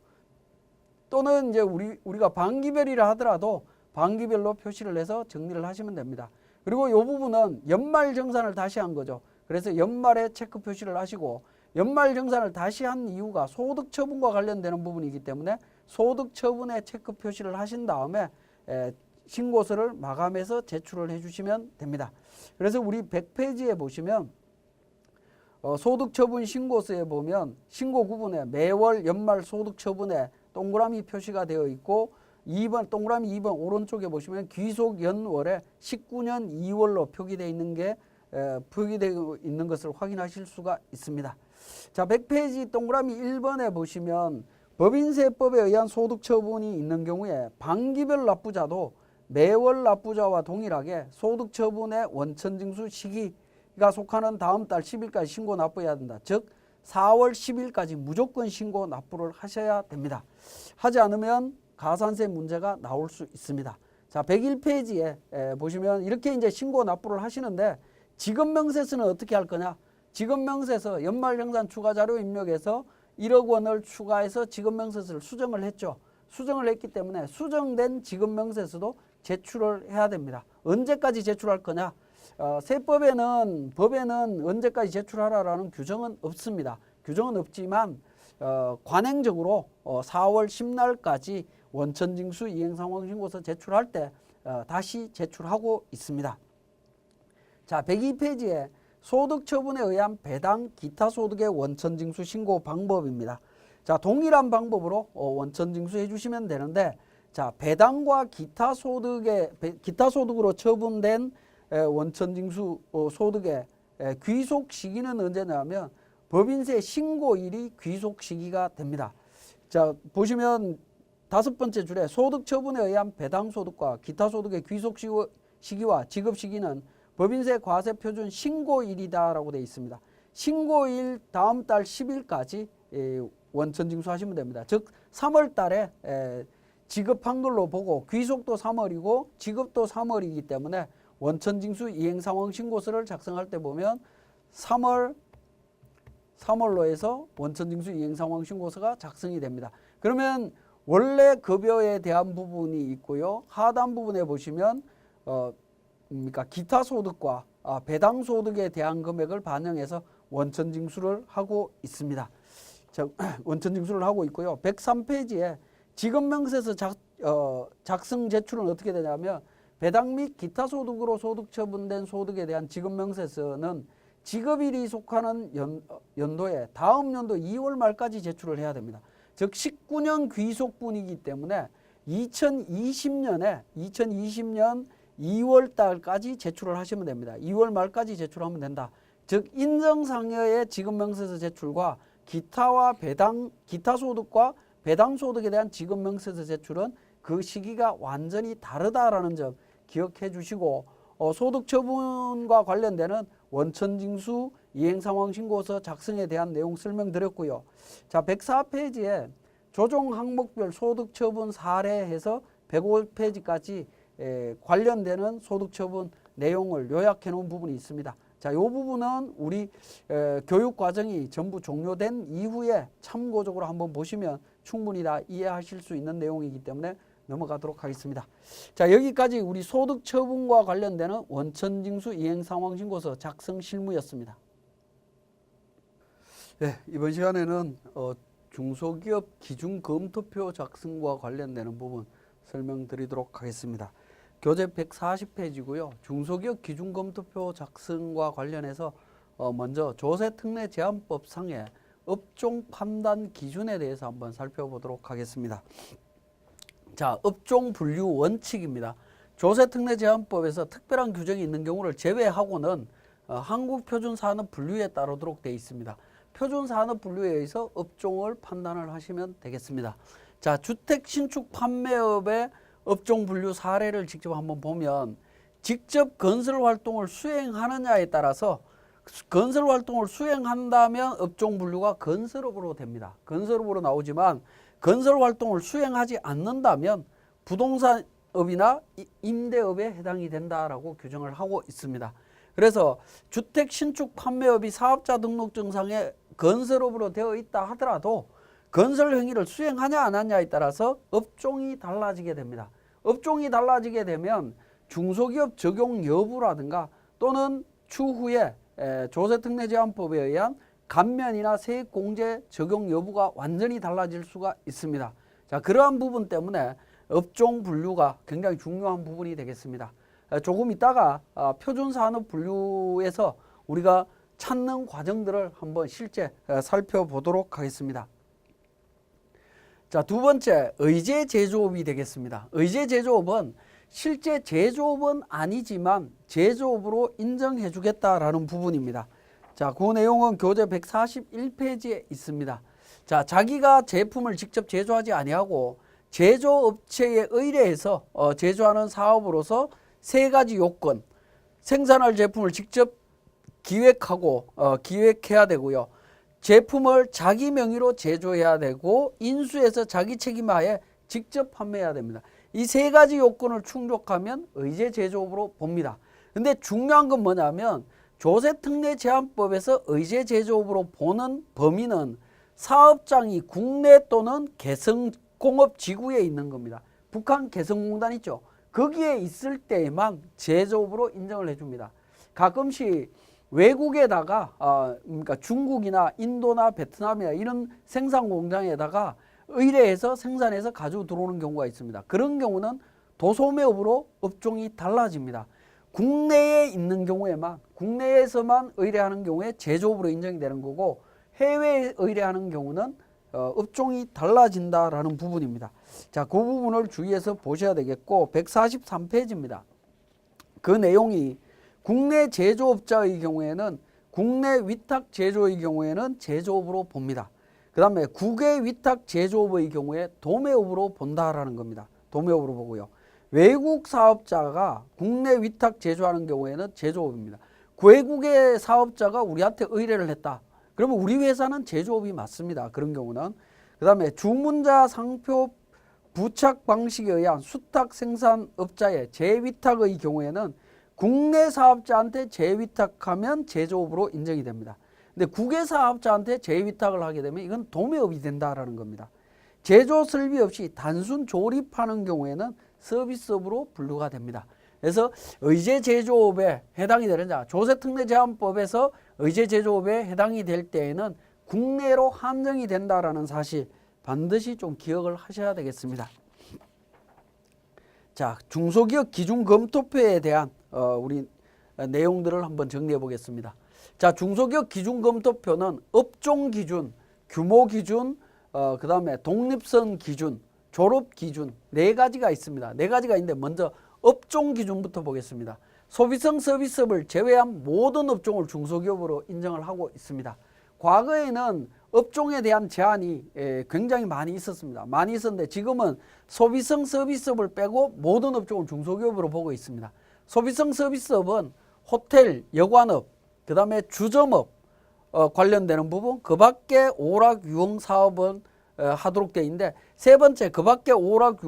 Speaker 1: 또는 이제 우리가 반기별이라 하더라도 반기별로 표시를 해서 정리를 하시면 됩니다. 그리고 이 부분은 연말정산을 다시 한 거죠. 그래서 연말에 체크 표시를 하시고, 연말정산을 다시 한 이유가 소득처분과 관련되는 부분이기 때문에 소득처분에 체크 표시를 하신 다음에 신고서를 마감해서 제출을 해주시면 됩니다. 그래서 우리 100페이지에 보시면 소득처분 신고서에 보면 신고 구분에 매월 연말 소득처분에 동그라미 표시가 되어 있고, 2번 동그라미 2번 오른쪽에 보시면 귀속연월에 19년 2월로 표기되어 있는 것을 확인하실 수가 있습니다. 자, 100페이지 동그라미 1번에 보시면 법인세법에 의한 소득처분이 있는 경우에 반기별 납부자도 매월 납부자와 동일하게 소득처분의 원천징수 시기가 속하는 다음 달 10일까지 신고 납부해야 된다. 즉 4월 10일까지 무조건 신고 납부를 하셔야 됩니다. 하지 않으면 가산세 문제가 나올 수 있습니다. 자, 101페이지에 보시면 이렇게 이제 신고 납부를 하시는데, 지급명세서는 어떻게 할 거냐? 지급명세서 연말정산 추가자료 입력해서 1억 원을 추가해서 지급명세서를 수정을 했죠. 수정을 했기 때문에 수정된 지급명세서도 제출을 해야 됩니다. 언제까지 제출할 거냐? 세법에는 법에는 언제까지 제출하라라는 규정은 없습니다. 규정은 없지만 관행적으로 4월 10날까지 원천징수 이행상황신고서 제출할 때 다시 제출하고 있습니다. 자, 102페이지에 소득처분에 의한 배당 기타 소득의 원천징수 신고 방법입니다. 자, 동일한 방법으로 원천징수 해주시면 되는데, 자, 배당과 기타 소득으로 처분된 원천징수 소득의 귀속 시기는 언제냐면 법인세 신고일이 귀속 시기가 됩니다. 자, 보시면 5번째 줄에 소득처분에 의한 배당 소득과 기타 소득의 귀속 시기와 지급 시기는 법인세 과세표준 신고일이다라고 되어 있습니다. 신고일 다음 달 10일까지 원천징수 하시면 됩니다. 즉 3월 달에 지급한 걸로 보고 귀속도 3월이고 지급도 3월이기 때문에 원천징수 이행상황신고서를 작성할 때 보면 3월로 해서 원천징수 이행상황신고서가 작성이 됩니다. 그러면 원래 급여에 대한 부분이 있고요. 하단 부분에 보시면 기타 소득과 배당 소득에 대한 금액을 반영해서 원천징수를 하고 있습니다. 원천징수를 하고 있고요. 103페이지에 지급명세서 작성 제출은 어떻게 되냐면 배당 및 기타 소득으로 소득처분된 소득에 대한 지급명세서는 지급일이 속하는 연도에 다음 연도 2월 말까지 제출을 해야 됩니다. 즉 19년 귀속분이기 때문에 2020년 2월 달까지 제출을 하시면 됩니다. 2월 말까지 제출하면 된다. 즉 인정상여의 지급명세서 제출과 기타 소득과 배당 소득에 대한 지급명세서 제출은 그 시기가 완전히 다르다라는 점 기억해 주시고, 소득 처분과 관련되는 원천징수 이행상황신고서 작성에 대한 내용 설명드렸고요. 자, 104페이지에 조정 항목별 소득 처분 사례해서 105페이지까지 관련되는 소득 처분 내용을 요약해 놓은 부분이 있습니다. 자, 이 부분은 우리 교육 과정이 전부 종료된 이후에 참고적으로 한번 보시면 충분히 다 이해하실 수 있는 내용이기 때문에 넘어가도록 하겠습니다. 자, 여기까지 우리 소득 처분과 관련되는 원천징수 이행상황신고서 작성 실무였습니다. 네, 이번 시간에는 중소기업 기준검토표 작성과 관련되는 부분 설명드리도록 하겠습니다. 교재 140페이지고요. 중소기업 기준검토표 작성과 관련해서 먼저 조세특례제한법상의 업종 판단 기준에 대해서 한번 살펴보도록 하겠습니다. 자, 업종 분류 원칙입니다. 조세특례제한법에서 특별한 규정이 있는 경우를 제외하고는 한국표준산업분류에 따르도록 되어 있습니다. 표준산업분류에 의해서 업종을 판단을 하시면 되겠습니다. 자, 주택 신축 판매업의 업종 분류 사례를 직접 한번 보면 직접 건설 활동을 수행하느냐에 따라서 건설 활동을 수행한다면 업종 분류가 건설업으로 됩니다. 건설업으로 나오지만 건설 활동을 수행하지 않는다면 부동산업이나 임대업에 해당이 된다라고 규정을 하고 있습니다. 그래서 주택 신축 판매업이 사업자 등록증상에 건설업으로 되어 있다 하더라도 건설 행위를 수행하냐 안 하냐에 따라서 업종이 달라지게 됩니다. 업종이 달라지게 되면 중소기업 적용 여부라든가 또는 추후에 조세특례제한법에 의한 감면이나 세액공제 적용 여부가 완전히 달라질 수가 있습니다. 자, 그러한 부분 때문에 업종 분류가 굉장히 중요한 부분이 되겠습니다. 조금 있다가 표준산업분류에서 우리가 찾는 과정들을 한번 실제 살펴보도록 하겠습니다. 자, 두 번째, 의제 제조업이 되겠습니다. 의제 제조업은 실제 제조업은 아니지만 제조업으로 인정해 주겠다라는 부분입니다. 자, 그 내용은 교재 141페이지에 있습니다. 자, 자기가 제품을 직접 제조하지 아니하고 제조업체에 의뢰해서 제조하는 사업으로서 세 가지 요건, 생산할 제품을 직접 기획하고 기획해야 되고요. 제품을 자기 명의로 제조해야 되고 인수해서 자기 책임하에 직접 판매해야 됩니다. 이 세 가지 요건을 충족하면 의제 제조업으로 봅니다. 근데 중요한 건 뭐냐면 조세특례제한법에서 의제 제조업으로 보는 범위는 사업장이 국내 또는 개성공업지구에 있는 겁니다. 북한 개성공단 있죠. 거기에 있을 때에만 제조업으로 인정을 해줍니다. 가끔씩 외국에다가 그러니까 중국이나 인도나 베트남이나 이런 생산 공장에다가 의뢰해서 생산해서 가지고 들어오는 경우가 있습니다. 그런 경우는 도소매업으로 업종이 달라집니다. 국내에 있는 경우에만 국내에서만 의뢰하는 경우에 제조업으로 인정이 되는 거고 해외에 의뢰하는 경우는 업종이 달라진다라는 부분입니다. 자, 그 부분을 주의해서 보셔야 되겠고 143페이지입니다. 그 내용이 국내 제조업자의 경우에는 국내 위탁 제조의 경우에는 제조업으로 봅니다. 그 다음에 국외 위탁 제조업의 경우에 도매업으로 본다라는 겁니다. 도매업으로 보고요. 외국 사업자가 국내 위탁 제조하는 경우에는 제조업입니다. 외국의 사업자가 우리한테 의뢰를 했다. 그러면 우리 회사는 제조업이 맞습니다. 그런 경우는. 그 다음에 주문자 상표 부착 방식에 의한 수탁 생산업자의 재위탁의 경우에는 국내 사업자한테 재위탁하면 제조업으로 인정이 됩니다. 근데 국외 사업자한테 재위탁을 하게 되면 이건 도매업이 된다라는 겁니다. 제조 설비 없이 단순 조립하는 경우에는 서비스업으로 분류가 됩니다. 그래서 의제 제조업에 해당이 되느냐, 조세특례제한법에서 의제 제조업에 해당이 될 때에는 국내로 한정이 된다라는 사실 반드시 좀 기억을 하셔야 되겠습니다. 자, 중소기업 기준검토표에 대한 우리 내용들을 한번 정리해 보겠습니다. 자, 중소기업 기준검토표는 업종 기준, 규모 기준, 그 다음에 독립성 기준, 졸업 기준 네 가지가 있습니다. 네 가지가 있는데 먼저 업종 기준부터 보겠습니다. 소비성 서비스업을 제외한 모든 업종을 중소기업으로 인정을 하고 있습니다. 과거에는 업종에 대한 제한이 굉장히 많이 있었습니다. 많이 있었는데 지금은 소비성 서비스업을 빼고 모든 업종을 중소기업으로 보고 있습니다. 소비성 서비스업은 호텔, 여관업, 그 다음에 주점업 관련되는 부분, 그 밖에 오락 유흥 사업은 하도록 되어 있는데, 세 번째 그 밖에 오락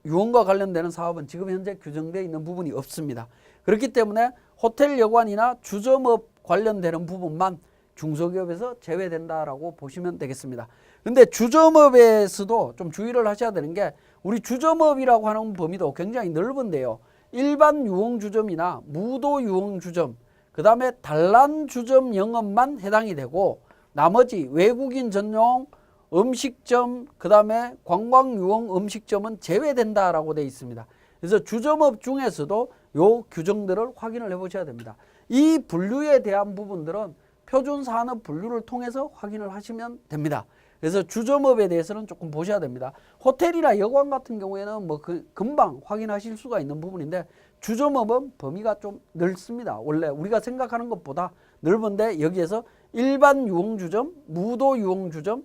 Speaker 1: 유흥과 관련되는 사업은 지금 현재 규정되어 있는 부분이 없습니다. 그렇기 때문에 호텔, 여관이나 주점업 관련되는 부분만 중소기업에서 제외된다라고 보시면 되겠습니다. 근데 주점업에서도 좀 주의를 하셔야 되는 게, 우리 주점업이라고 하는 범위도 굉장히 넓은데요. 일반 유흥주점이나 무도 유흥주점, 그 다음에 단란주점 영업만 해당이 되고, 나머지 외국인 전용 음식점, 그 다음에 관광유흥 음식점은 제외된다라고 되어 있습니다. 그래서 주점업 중에서도 요 규정들을 확인을 해 보셔야 됩니다. 이 분류에 대한 부분들은 표준산업 분류를 통해서 확인을 하시면 됩니다. 그래서 주점업에 대해서는 조금 보셔야 됩니다. 호텔이나 여관 같은 경우에는 뭐 금방 확인하실 수가 있는 부분인데, 주점업은 범위가 좀 넓습니다. 원래 우리가 생각하는 것보다 넓은데, 여기에서 일반 유흥주점, 무도 유흥주점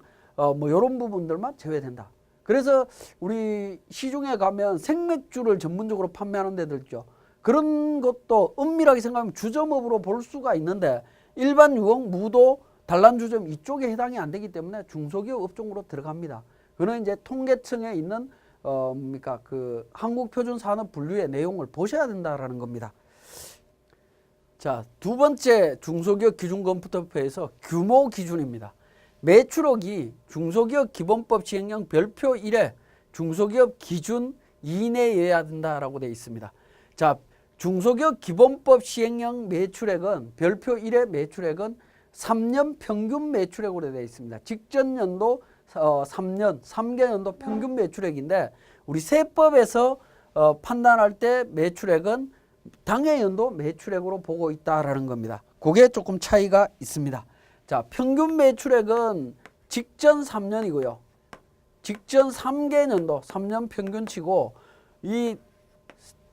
Speaker 1: 뭐 이런 부분들만 제외된다. 그래서 우리 시중에 가면 생맥주를 전문적으로 판매하는 데들 있죠. 그런 것도 엄밀하게 생각하면 주점업으로 볼 수가 있는데, 일반 유흥, 무도, 단란주점 이쪽에 해당이 안 되기 때문에 중소기업 업종으로 들어갑니다. 그는 이제 통계청에 있는 그 한국표준산업 분류의 내용을 보셔야 된다라는 겁니다. 자, 두 번째 중소기업 기준검토표에서 규모 기준입니다. 매출액이 중소기업 기본법 시행령 별표 1에 중소기업 기준 이내여야 된다라고 되어 있습니다. 자, 중소기업 기본법 시행령 매출액은 별표 1의 매출액은 3년 평균 매출액으로 되어 있습니다. 직전 연도 3년, 3개년도 평균 매출액인데, 우리 세법에서 판단할 때 매출액은 당해 연도 매출액으로 보고 있다라는 겁니다. 그게 조금 차이가 있습니다. 자, 평균 매출액은 직전 3년이고요. 직전 3개년도 3년 평균치고, 이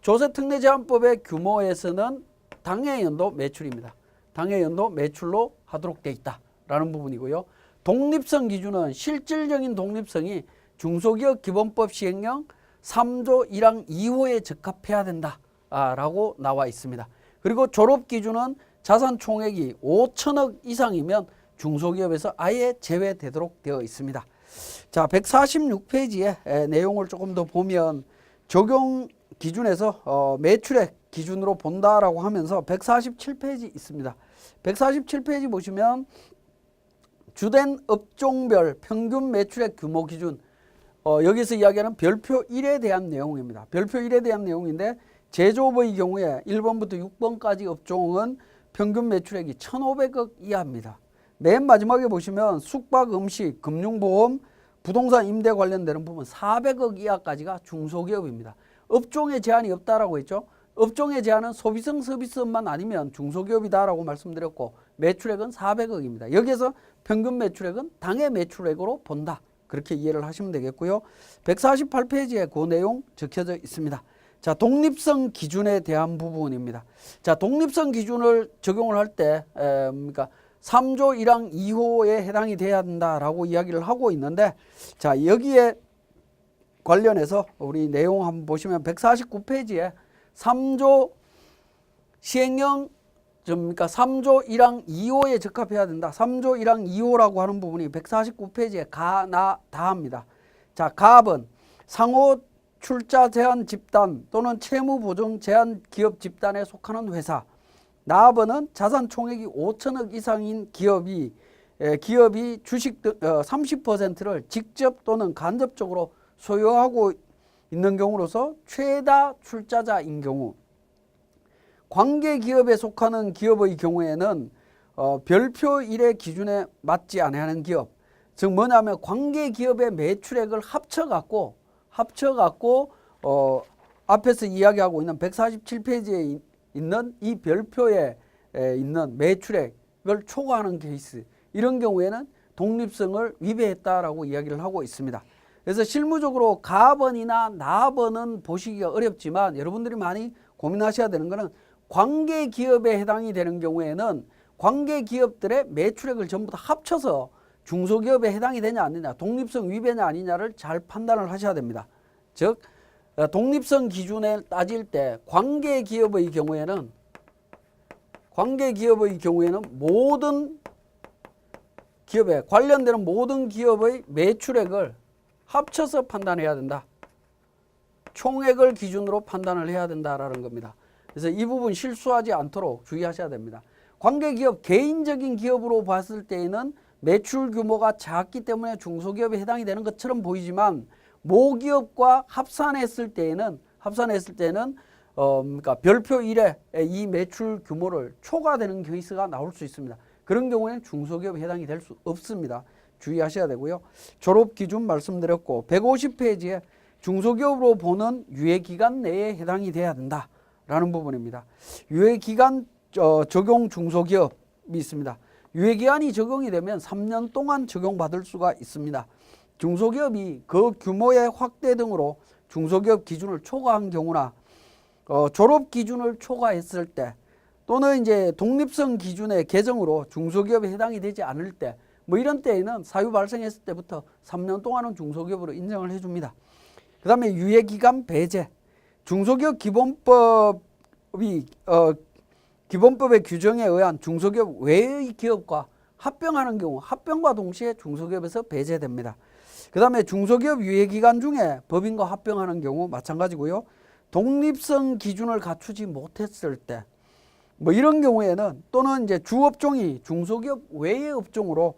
Speaker 1: 조세특례제한법의 규모에서는 당해 연도 매출입니다. 당해 연도 매출로 하도록 되어 있다라는 부분이고요. 독립성 기준은 실질적인 독립성이 중소기업 기본법 시행령 3조 1항 2호에 적합해야 된다라고 나와 있습니다. 그리고 졸업 기준은 자산 총액이 5천억 이상이면 중소기업에서 아예 제외되도록 되어 있습니다. 자, 146페이지의 내용을 조금 더 보면, 적용 기준에서 매출액 기준으로 본다라고 하면서 147페이지 있습니다. 147페이지 보시면 주된 업종별 평균 매출액 규모 기준, 여기서 이야기하는 별표 1에 대한 내용입니다. 별표 1에 대한 내용인데, 제조업의 경우에 1번부터 6번까지 업종은 평균 매출액이 1,500억 이하입니다. 맨 마지막에 보시면 숙박, 음식, 금융보험, 부동산 임대 관련되는 부분 400억 이하까지가 중소기업입니다. 업종에 제한이 없다라고 했죠. 업종의 제한은 소비성 서비스업만 아니면 중소기업이다라고 말씀드렸고, 매출액은 400억입니다. 여기에서 평균 매출액은 당해 매출액으로 본다. 그렇게 이해를 하시면 되겠고요. 148페이지에 그 내용 적혀져 있습니다. 자, 독립성 기준에 대한 부분입니다. 자, 독립성 기준을 적용을 할 때 그러니까 3조 1항 2호에 해당이 돼야 된다라고 이야기를 하고 있는데, 자, 여기에 관련해서 우리 내용 한번 보시면 149페이지에 3조 시행령, 그러니까 3조 1항 2호에 적합해야 된다. 3조 1항 2호라고 하는 부분이 149페이지에 가, 나, 다합니다. 자, 가압은 상호 출자 제한 집단 또는 채무 보증 제한 기업 집단에 속하는 회사. 나압은 자산 총액이 5천억 이상인 기업이 주식 30%를 직접 또는 간접적으로 소유하고 있는 경우로서 최다 출자자인 경우, 관계기업에 속하는 기업의 경우에는 별표 1의 기준에 맞지 않는 기업, 즉 뭐냐면 관계기업의 매출액을 합쳐갖고 앞에서 이야기하고 있는 147페이지에 있는 이 별표에 있는 매출액을 초과하는 케이스, 이런 경우에는 독립성을 위배했다라고 이야기를 하고 있습니다. 그래서 실무적으로 가번이나 나번은 보시기가 어렵지만 여러분들이 많이 고민하셔야 되는 것은 관계기업에 해당이 되는 경우에는 관계기업들의 매출액을 전부 다 합쳐서 중소기업에 해당이 되냐 안 되냐, 독립성 위배냐 아니냐를 잘 판단을 하셔야 됩니다. 즉 독립성 기준에 따질 때 관계기업의 경우에는 모든 기업에 관련되는 모든 기업의 매출액을 합쳐서 판단해야 된다. 총액을 기준으로 판단을 해야 된다라는 겁니다. 그래서 이 부분 실수하지 않도록 주의하셔야 됩니다. 관계기업, 개인적인 기업으로 봤을 때에는 매출 규모가 작기 때문에 중소기업에 해당이 되는 것처럼 보이지만 모기업과 합산했을 때는 그러니까 별표 1에 이 매출 규모를 초과되는 케이스가 나올 수 있습니다. 그런 경우에는 중소기업에 해당이 될 수 없습니다. 주의하셔야 되고요. 졸업 기준 말씀드렸고 150페이지에 중소기업으로 보는 유예기간 내에 해당이 돼야 된다라는 부분입니다. 유예기간 적용 중소기업이 있습니다. 유예기간이 적용이 되면 3년 동안 적용받을 수가 있습니다. 중소기업이 그 규모의 확대 등으로 중소기업 기준을 초과한 경우나 졸업 기준을 초과했을 때 또는 이제 독립성 기준의 개정으로 중소기업에 해당이 되지 않을 때 뭐 이런 때에는 사유 발생했을 때부터 3년 동안은 중소기업으로 인정을 해줍니다. 그 다음에 유예기간 배제, 중소기업 기본법의 규정에 의한 중소기업 외의 기업과 합병하는 경우 합병과 동시에 중소기업에서 배제됩니다. 그 다음에 중소기업 유예기간 중에 법인과 합병하는 경우 마찬가지고요. 독립성 기준을 갖추지 못했을 때 뭐 이런 경우에는 또는 이제 주업종이 중소기업 외의 업종으로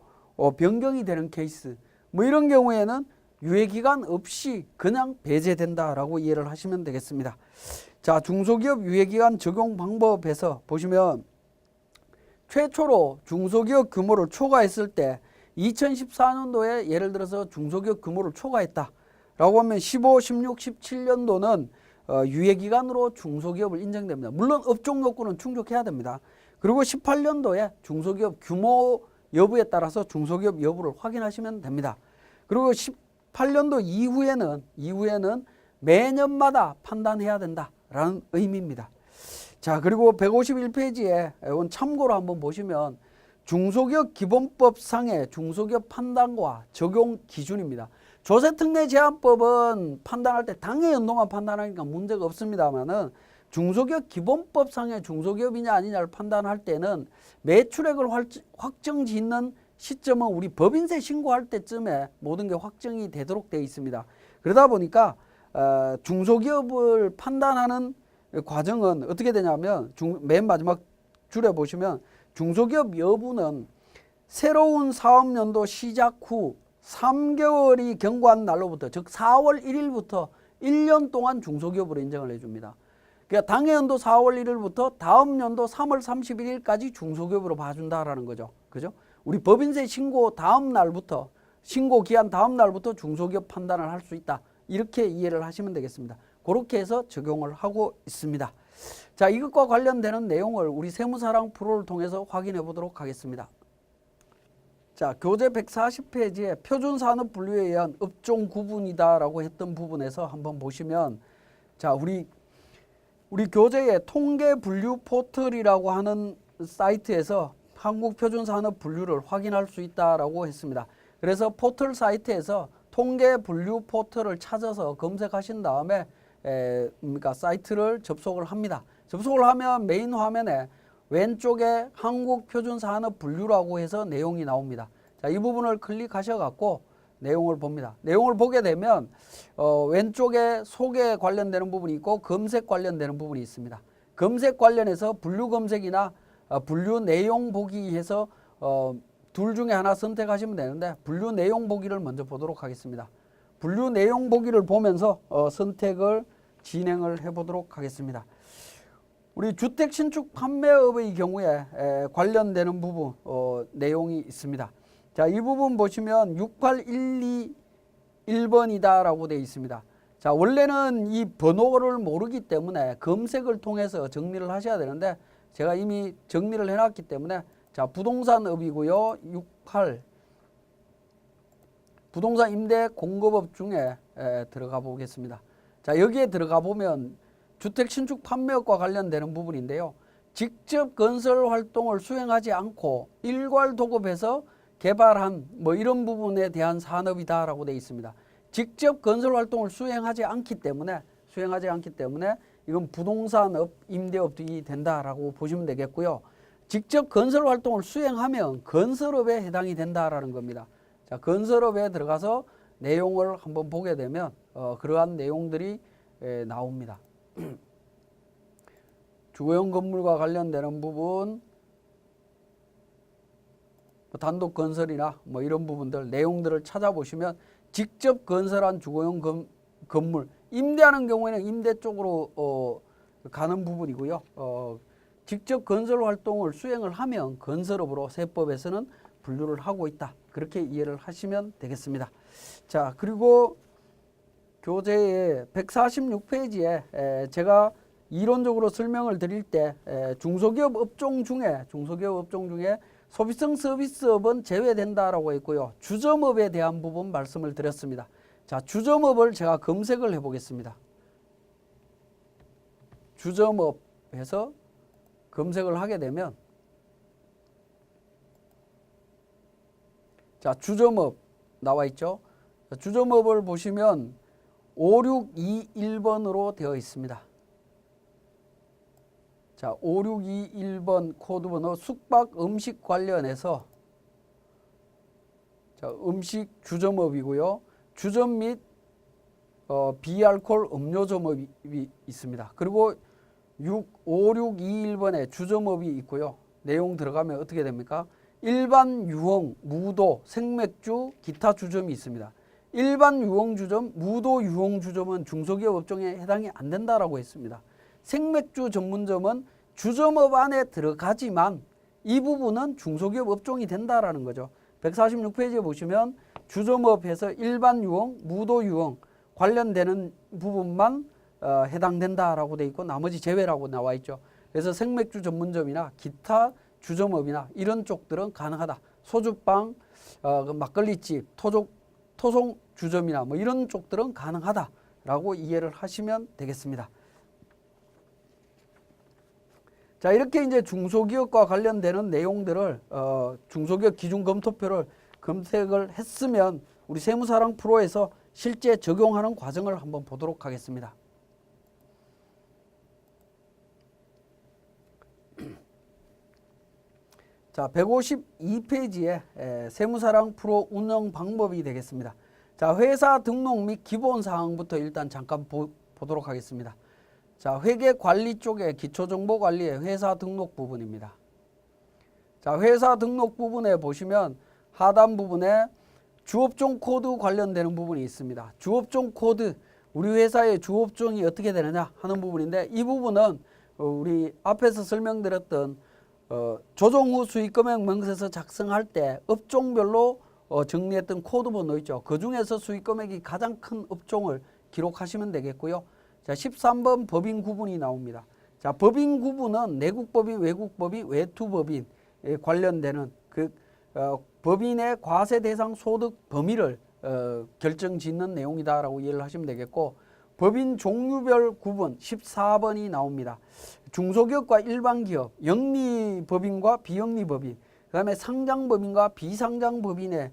Speaker 1: 변경이 되는 케이스, 뭐 이런 경우에는 유예기간 없이 그냥 배제된다라고 이해를 하시면 되겠습니다. 자, 중소기업 유예기간 적용 방법에서 보시면 최초로 중소기업 규모를 초과했을 때 2014년도에 예를 들어서 중소기업 규모를 초과했다라고 하면 15, 16, 17년도는 유예기간으로 중소기업을 인정됩니다. 물론 업종 요건은 충족해야 됩니다. 그리고 18년도에 중소기업 규모 여부에 따라서 중소기업 여부를 확인하시면 됩니다. 그리고 18년도 이후에는 매년마다 판단해야 된다라는 의미입니다. 자, 그리고 151페이지에 참고로 한번 보시면 중소기업 기본법상의 중소기업 판단과 적용 기준입니다. 조세특례제한법은 판단할 때 당해 연도만 판단하니까 문제가 없습니다만은 중소기업 기본법상의 중소기업이냐 아니냐를 판단할 때는 매출액을 확정 짓는 시점은 우리 법인세 신고할 때쯤에 모든 게 확정이 되도록 되어 있습니다. 그러다 보니까 중소기업을 판단하는 과정은 어떻게 되냐면 맨 마지막 줄에 보시면 중소기업 여부는 새로운 사업연도 시작 후 3개월이 경과한 날로부터, 즉 4월 1일부터 1년 동안 중소기업으로 인정을 해줍니다. 그러니까 당해연도 4월 1일부터 다음 연도 3월 31일까지 중소기업으로 봐준다라는 거죠. 그죠? 우리 법인세 신고 다음 날부터, 신고 기한 다음 날부터 중소기업 판단을 할 수 있다. 이렇게 이해를 하시면 되겠습니다. 그렇게 해서 적용을 하고 있습니다. 자, 이것과 관련되는 내용을 우리 세무사랑 프로를 통해서 확인해 보도록 하겠습니다. 자, 교재 140페이지에 표준산업 분류에 의한 업종 구분이다라고 했던 부분에서 한번 보시면, 자, 우리 교재의 통계 분류 포털이라고 하는 사이트에서 한국 표준산업 분류를 확인할 수 있다라고 했습니다. 그래서 포털 사이트에서 통계 분류 포털을 찾아서 검색하신 다음에 그러니까 사이트를 접속을 합니다. 접속을 하면 메인 화면에 왼쪽에 한국 표준산업 분류라고 해서 내용이 나옵니다. 자, 이 부분을 클릭하셔 갖고 내용을 봅니다. 내용을 보게 되면 왼쪽에 소개 관련되는 부분이 있고 검색 관련되는 부분이 있습니다. 검색 관련해서 분류 검색이나 분류 내용 보기 해서 둘 중에 하나 선택하시면 되는데 분류 내용 보기를 먼저 보도록 하겠습니다. 분류 내용 보기를 보면서 선택을 진행을 해보도록 하겠습니다. 우리 주택 신축 판매업의 경우에 관련되는 부분 내용이 있습니다. 자, 이 부분 보시면 68121번이다 라고 되어 있습니다. 자, 자, 원래는 이 번호를 모르기 때문에 검색을 통해서 정리를 하셔야 되는데 제가 이미 정리를 해놨기 때문에 자, 부동산업이고요. 68 부동산 임대 공급업 중에 들어가 보겠습니다. 자, 여기에 들어가 보면 주택 신축 판매업과 관련되는 부분인데요. 직접 건설 활동을 수행하지 않고 일괄 도급해서 개발한 뭐 이런 부분에 대한 산업이다라고 되어 있습니다. 직접 건설 활동을 수행하지 않기 때문에 이건 부동산업, 임대업이 된다라고 보시면 되겠고요. 직접 건설 활동을 수행하면 건설업에 해당이 된다라는 겁니다. 자, 건설업에 들어가서 내용을 한번 보게 되면 그러한 내용들이 나옵니다. 주거용 건물과 관련되는 부분, 단독 건설이나 뭐 이런 부분들 내용들을 찾아보시면 직접 건설한 주거용 건물, 임대하는 경우에는 임대 쪽으로 가는 부분이고요. 직접 건설 활동을 수행을 하면 건설업으로 세법에서는 분류를 하고 있다. 그렇게 이해를 하시면 되겠습니다. 자, 그리고 교재의 146페이지에 제가 이론적으로 설명을 드릴 때 중소기업 업종 중에 소비성 서비스업은 제외된다라고 했고요. 주점업에 대한 부분 말씀을 드렸습니다. 자, 주점업을 제가 검색을 해보겠습니다. 주점업에서 검색을 하게 되면 자, 주점업 나와 있죠. 주점업을 보시면 5621번으로 되어 있습니다. 자, 5621번 코드번호 숙박 음식 관련해서 자, 음식 주점업이고요. 주점 및 비알콜 음료점업이 있습니다. 그리고 5621번에 주점업이 있고요. 내용 들어가면 어떻게 됩니까? 일반 유흥, 무도, 생맥주, 기타 주점이 있습니다. 일반 유흥 주점, 무도 유흥 주점은 중소기업 업종에 해당이 안 된다라고 했습니다. 생맥주 전문점은 주점업 안에 들어가지만 이 부분은 중소기업 업종이 된다라는 거죠. 146페이지에 보시면 주점업에서 일반 유흥, 무도 유흥 관련되는 부분만 해당된다라고 돼 있고 나머지 제외라고 나와 있죠. 그래서 생맥주 전문점이나 기타 주점업이나 이런 쪽들은 가능하다. 소주빵, 막걸리집, 토종 주점이나 뭐 이런 쪽들은 가능하다라고 이해를 하시면 되겠습니다. 자, 이렇게 이제 중소기업과 관련되는 내용들을 중소기업 기준 검토표를 검색을 했으면 우리 세무사랑 프로에서 실제 적용하는 과정을 한번 보도록 하겠습니다. 자, 152페이지에 세무사랑 프로 운영 방법이 되겠습니다. 자, 회사 등록 및 기본 사항부터 일단 잠깐 보도록 하겠습니다. 자, 회계관리 쪽에 기초정보관리의 회사 등록 부분입니다. 자, 회사 등록 부분에 보시면 하단 부분에 주업종 코드 관련되는 부분이 있습니다. 주업종 코드, 우리 회사의 주업종이 어떻게 되느냐 하는 부분인데 이 부분은 우리 앞에서 설명드렸던 조정 후 수익금액 명세서 작성할 때 업종별로 정리했던 코드 번호 있죠. 그 중에서 수익금액이 가장 큰 업종을 기록하시면 되겠고요. 자, 13번 법인 구분이 나옵니다. 자, 법인 구분은 내국법인, 외국법인, 외투법인에 관련되는 그 법인의 과세 대상 소득 범위를 결정짓는 내용이다라고 이해를 하시면 되겠고 법인 종류별 구분 14번이 나옵니다. 중소기업과 일반기업, 영리법인과 비영리법인, 그 다음에 상장법인과 비상장법인의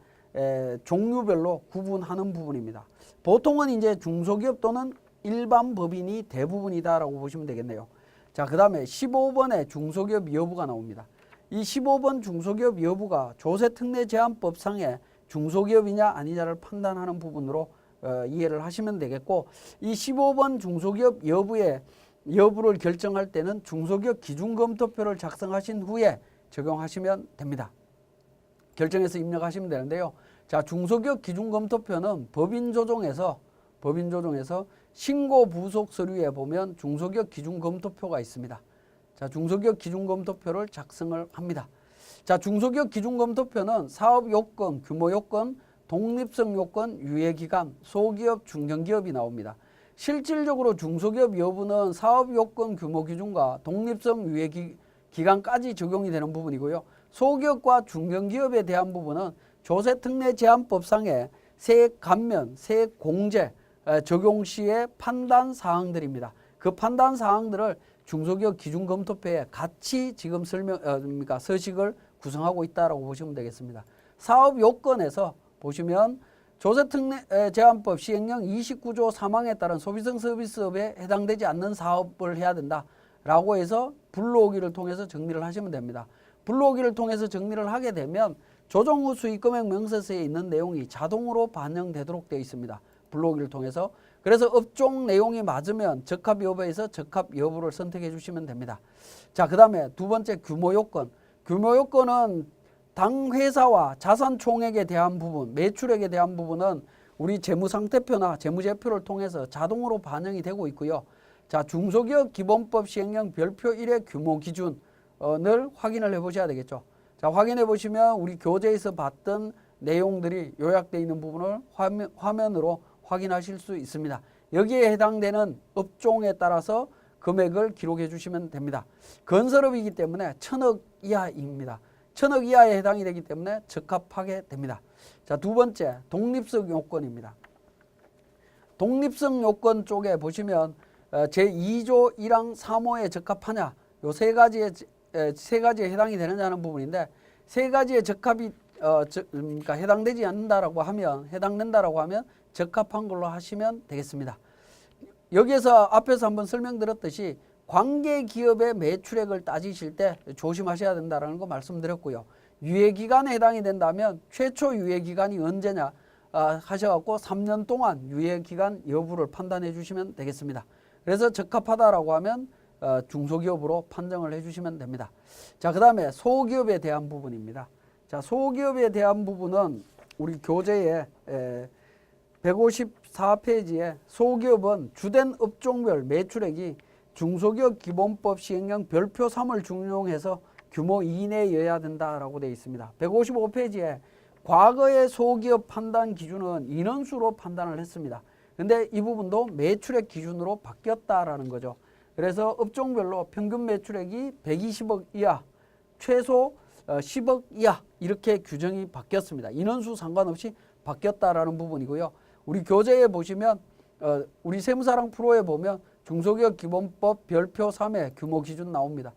Speaker 1: 종류별로 구분하는 부분입니다. 보통은 이제 중소기업 또는 일반 법인이 대부분이다라고 보시면 되겠네요. 자, 그 다음에 15번에 중소기업 여부가 나옵니다. 이 15번 중소기업 여부가 조세특례제한법상의 중소기업이냐 아니냐를 판단하는 부분으로 이해를 하시면 되겠고 이 15번 중소기업 여부를 결정할 때는 중소기업 기준검토표를 작성하신 후에 적용하시면 됩니다. 결정해서 입력하시면 되는데요. 자, 중소기업 기준검토표는 법인조정에서 신고 부속 서류에 보면 중소기업 기준검토표가 있습니다. 자, 중소기업 기준검토표를 작성을 합니다. 자, 중소기업 기준검토표는 사업요건, 규모요건, 독립성 요건, 유예기간, 소기업, 중견기업이 나옵니다. 실질적으로 중소기업 여부는 사업 요건 규모 기준과 독립성 유예 기간까지 적용이 되는 부분이고요. 소기업과 중견기업에 대한 부분은 조세특례 제한법상의 세액 감면, 세액 공제 적용 시의 판단 사항들입니다. 그 판단 사항들을 중소기업 기준검토표에 같이 지금 서식을 구성하고 있다라고 보시면 되겠습니다. 사업 요건에서 보시면 조세특례 제한법 시행령 29조 3항에 따른 소비성 서비스업에 해당되지 않는 사업을 해야 된다라고 해서 불러오기를 통해서 정리를 하시면 됩니다. 불러오기를 통해서 정리를 하게 되면 조정 후 수익금액 명세서에 있는 내용이 자동으로 반영되도록 되어 있습니다. 불러오기를 통해서. 그래서 업종 내용이 맞으면 적합 여부에서 적합 여부를 선택해 주시면 됩니다. 자, 그 다음에 두 번째 규모 요건. 규모 요건은 당 회사와 자산 총액에 대한 부분, 매출액에 대한 부분은 우리 재무상태표나 재무제표를 통해서 자동으로 반영이 되고 있고요. 자, 중소기업 기본법 시행령 별표 1의 규모 기준을 확인을 해 보셔야 되겠죠. 자, 확인해 보시면 우리 교재에서 봤던 내용들이 요약되어 있는 부분을 화면으로 확인하실 수 있습니다. 여기에 해당되는 업종에 따라서 금액을 기록해 주시면 됩니다. 건설업이기 때문에 1,000억 이하입니다. 1,000억 이하에 해당이 되기 때문에 적합하게 됩니다. 자, 두 번째 독립성 요건입니다. 독립성 요건 쪽에 보시면 제2조 1항 3호에 적합하냐, 요 세 가지에 해당이 되느냐는 부분인데, 세 가지에 적합이 그러니까 해당되지 않는다라고 하면, 해당된다라고 하면 적합한 걸로 하시면 되겠습니다. 여기에서 앞에서 한번 설명드렸듯이 관계 기업의 매출액을 따지실 때 조심하셔야 된다라는 거 말씀드렸고요. 유예기간에 해당이 된다면 최초 유예기간이 언제냐 하셔갖고 3년 동안 유예기간 여부를 판단해 주시면 되겠습니다. 그래서 적합하다라고 하면 중소기업으로 판정을 해주시면 됩니다. 자, 그 다음에 소기업에 대한 부분입니다. 자, 소기업에 대한 부분은 우리 교재에 154페이지에 소기업은 주된 업종별 매출액이 중소기업 기본법 시행령 별표 3을 준용해서 규모 이내여야 된다라고 되어 있습니다. 155페이지에 과거의 소기업 판단 기준은 인원수로 판단을 했습니다. 근데 이 부분도 매출액 기준으로 바뀌었다라는 거죠. 그래서 업종별로 평균 매출액이 120억 이하, 최소 10억 이하 이렇게 규정이 바뀌었습니다. 인원수 상관없이 바뀌었다라는 부분이고요. 우리 교재에 보시면 우리 세무사랑 프로에 보면 중소기업 기본법 별표 3의 규모 기준 나옵니다.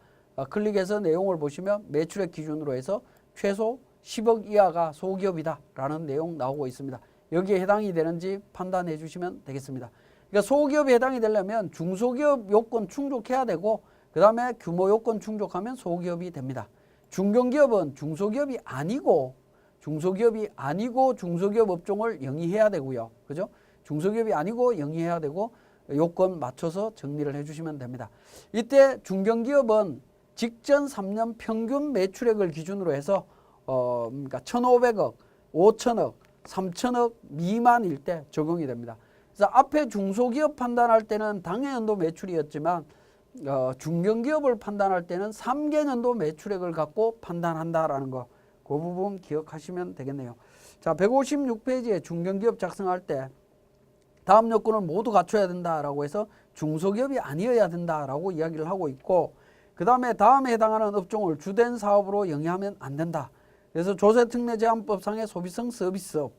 Speaker 1: 클릭해서 내용을 보시면 매출액 기준으로 해서 최소 10억 이하가 소기업이다라는 내용 나오고 있습니다. 여기에 해당이 되는지 판단해 주시면 되겠습니다. 그러니까 소기업에 해당이 되려면 중소기업 요건 충족해야 되고, 그 다음에 규모 요건 충족하면 소기업이 됩니다. 중견기업은 중소기업이 아니고 중소기업 업종을 영위해야 되고요. 그죠? 중소기업이 아니고 영위해야 되고 요건 맞춰서 정리를 해주시면 됩니다. 이때 중견기업은 직전 3년 평균 매출액을 기준으로 해서 그러니까 1,500억, 5천억, 3천억 미만일 때 적용이 됩니다. 그래서 앞에 중소기업 판단할 때는 당해연도 매출이었지만 중견기업을 판단할 때는 3개년도 매출액을 갖고 판단한다라는 거, 그 부분 기억하시면 되겠네요. 자, 156페이지에 중견기업 작성할 때 다음 요건을 모두 갖춰야 된다라고 해서 중소기업이 아니어야 된다라고 이야기를 하고 있고, 그 다음에 다음에 해당하는 업종을 주된 사업으로 영위하면 안 된다. 그래서 조세특례제한법상의 소비성 서비스업,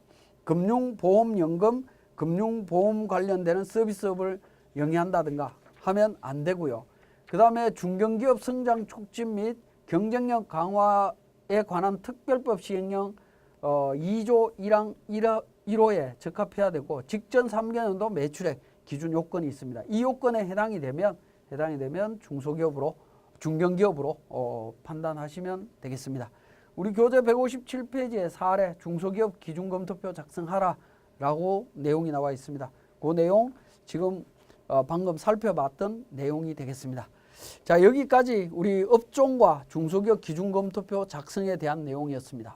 Speaker 1: 금융보험연금, 금융보험 관련되는 서비스업을 영위한다든가 하면 안 되고요. 그 다음에 중견기업 성장 촉진 및 경쟁력 강화에 관한 특별법 시행령 2조 1항 1호에 적합해야 되고, 직전 3개년도 매출액 기준 요건이 있습니다. 이 요건에 해당이 되면 중견기업으로 판단하시면 되겠습니다. 우리 교재 157페이지에 사례 중소기업 기준검토표 작성하라 라고 내용이 나와 있습니다. 그 내용 지금 방금 살펴봤던 내용이 되겠습니다. 자, 여기까지 우리 업종과 중소기업 기준검토표 작성에 대한 내용이었습니다.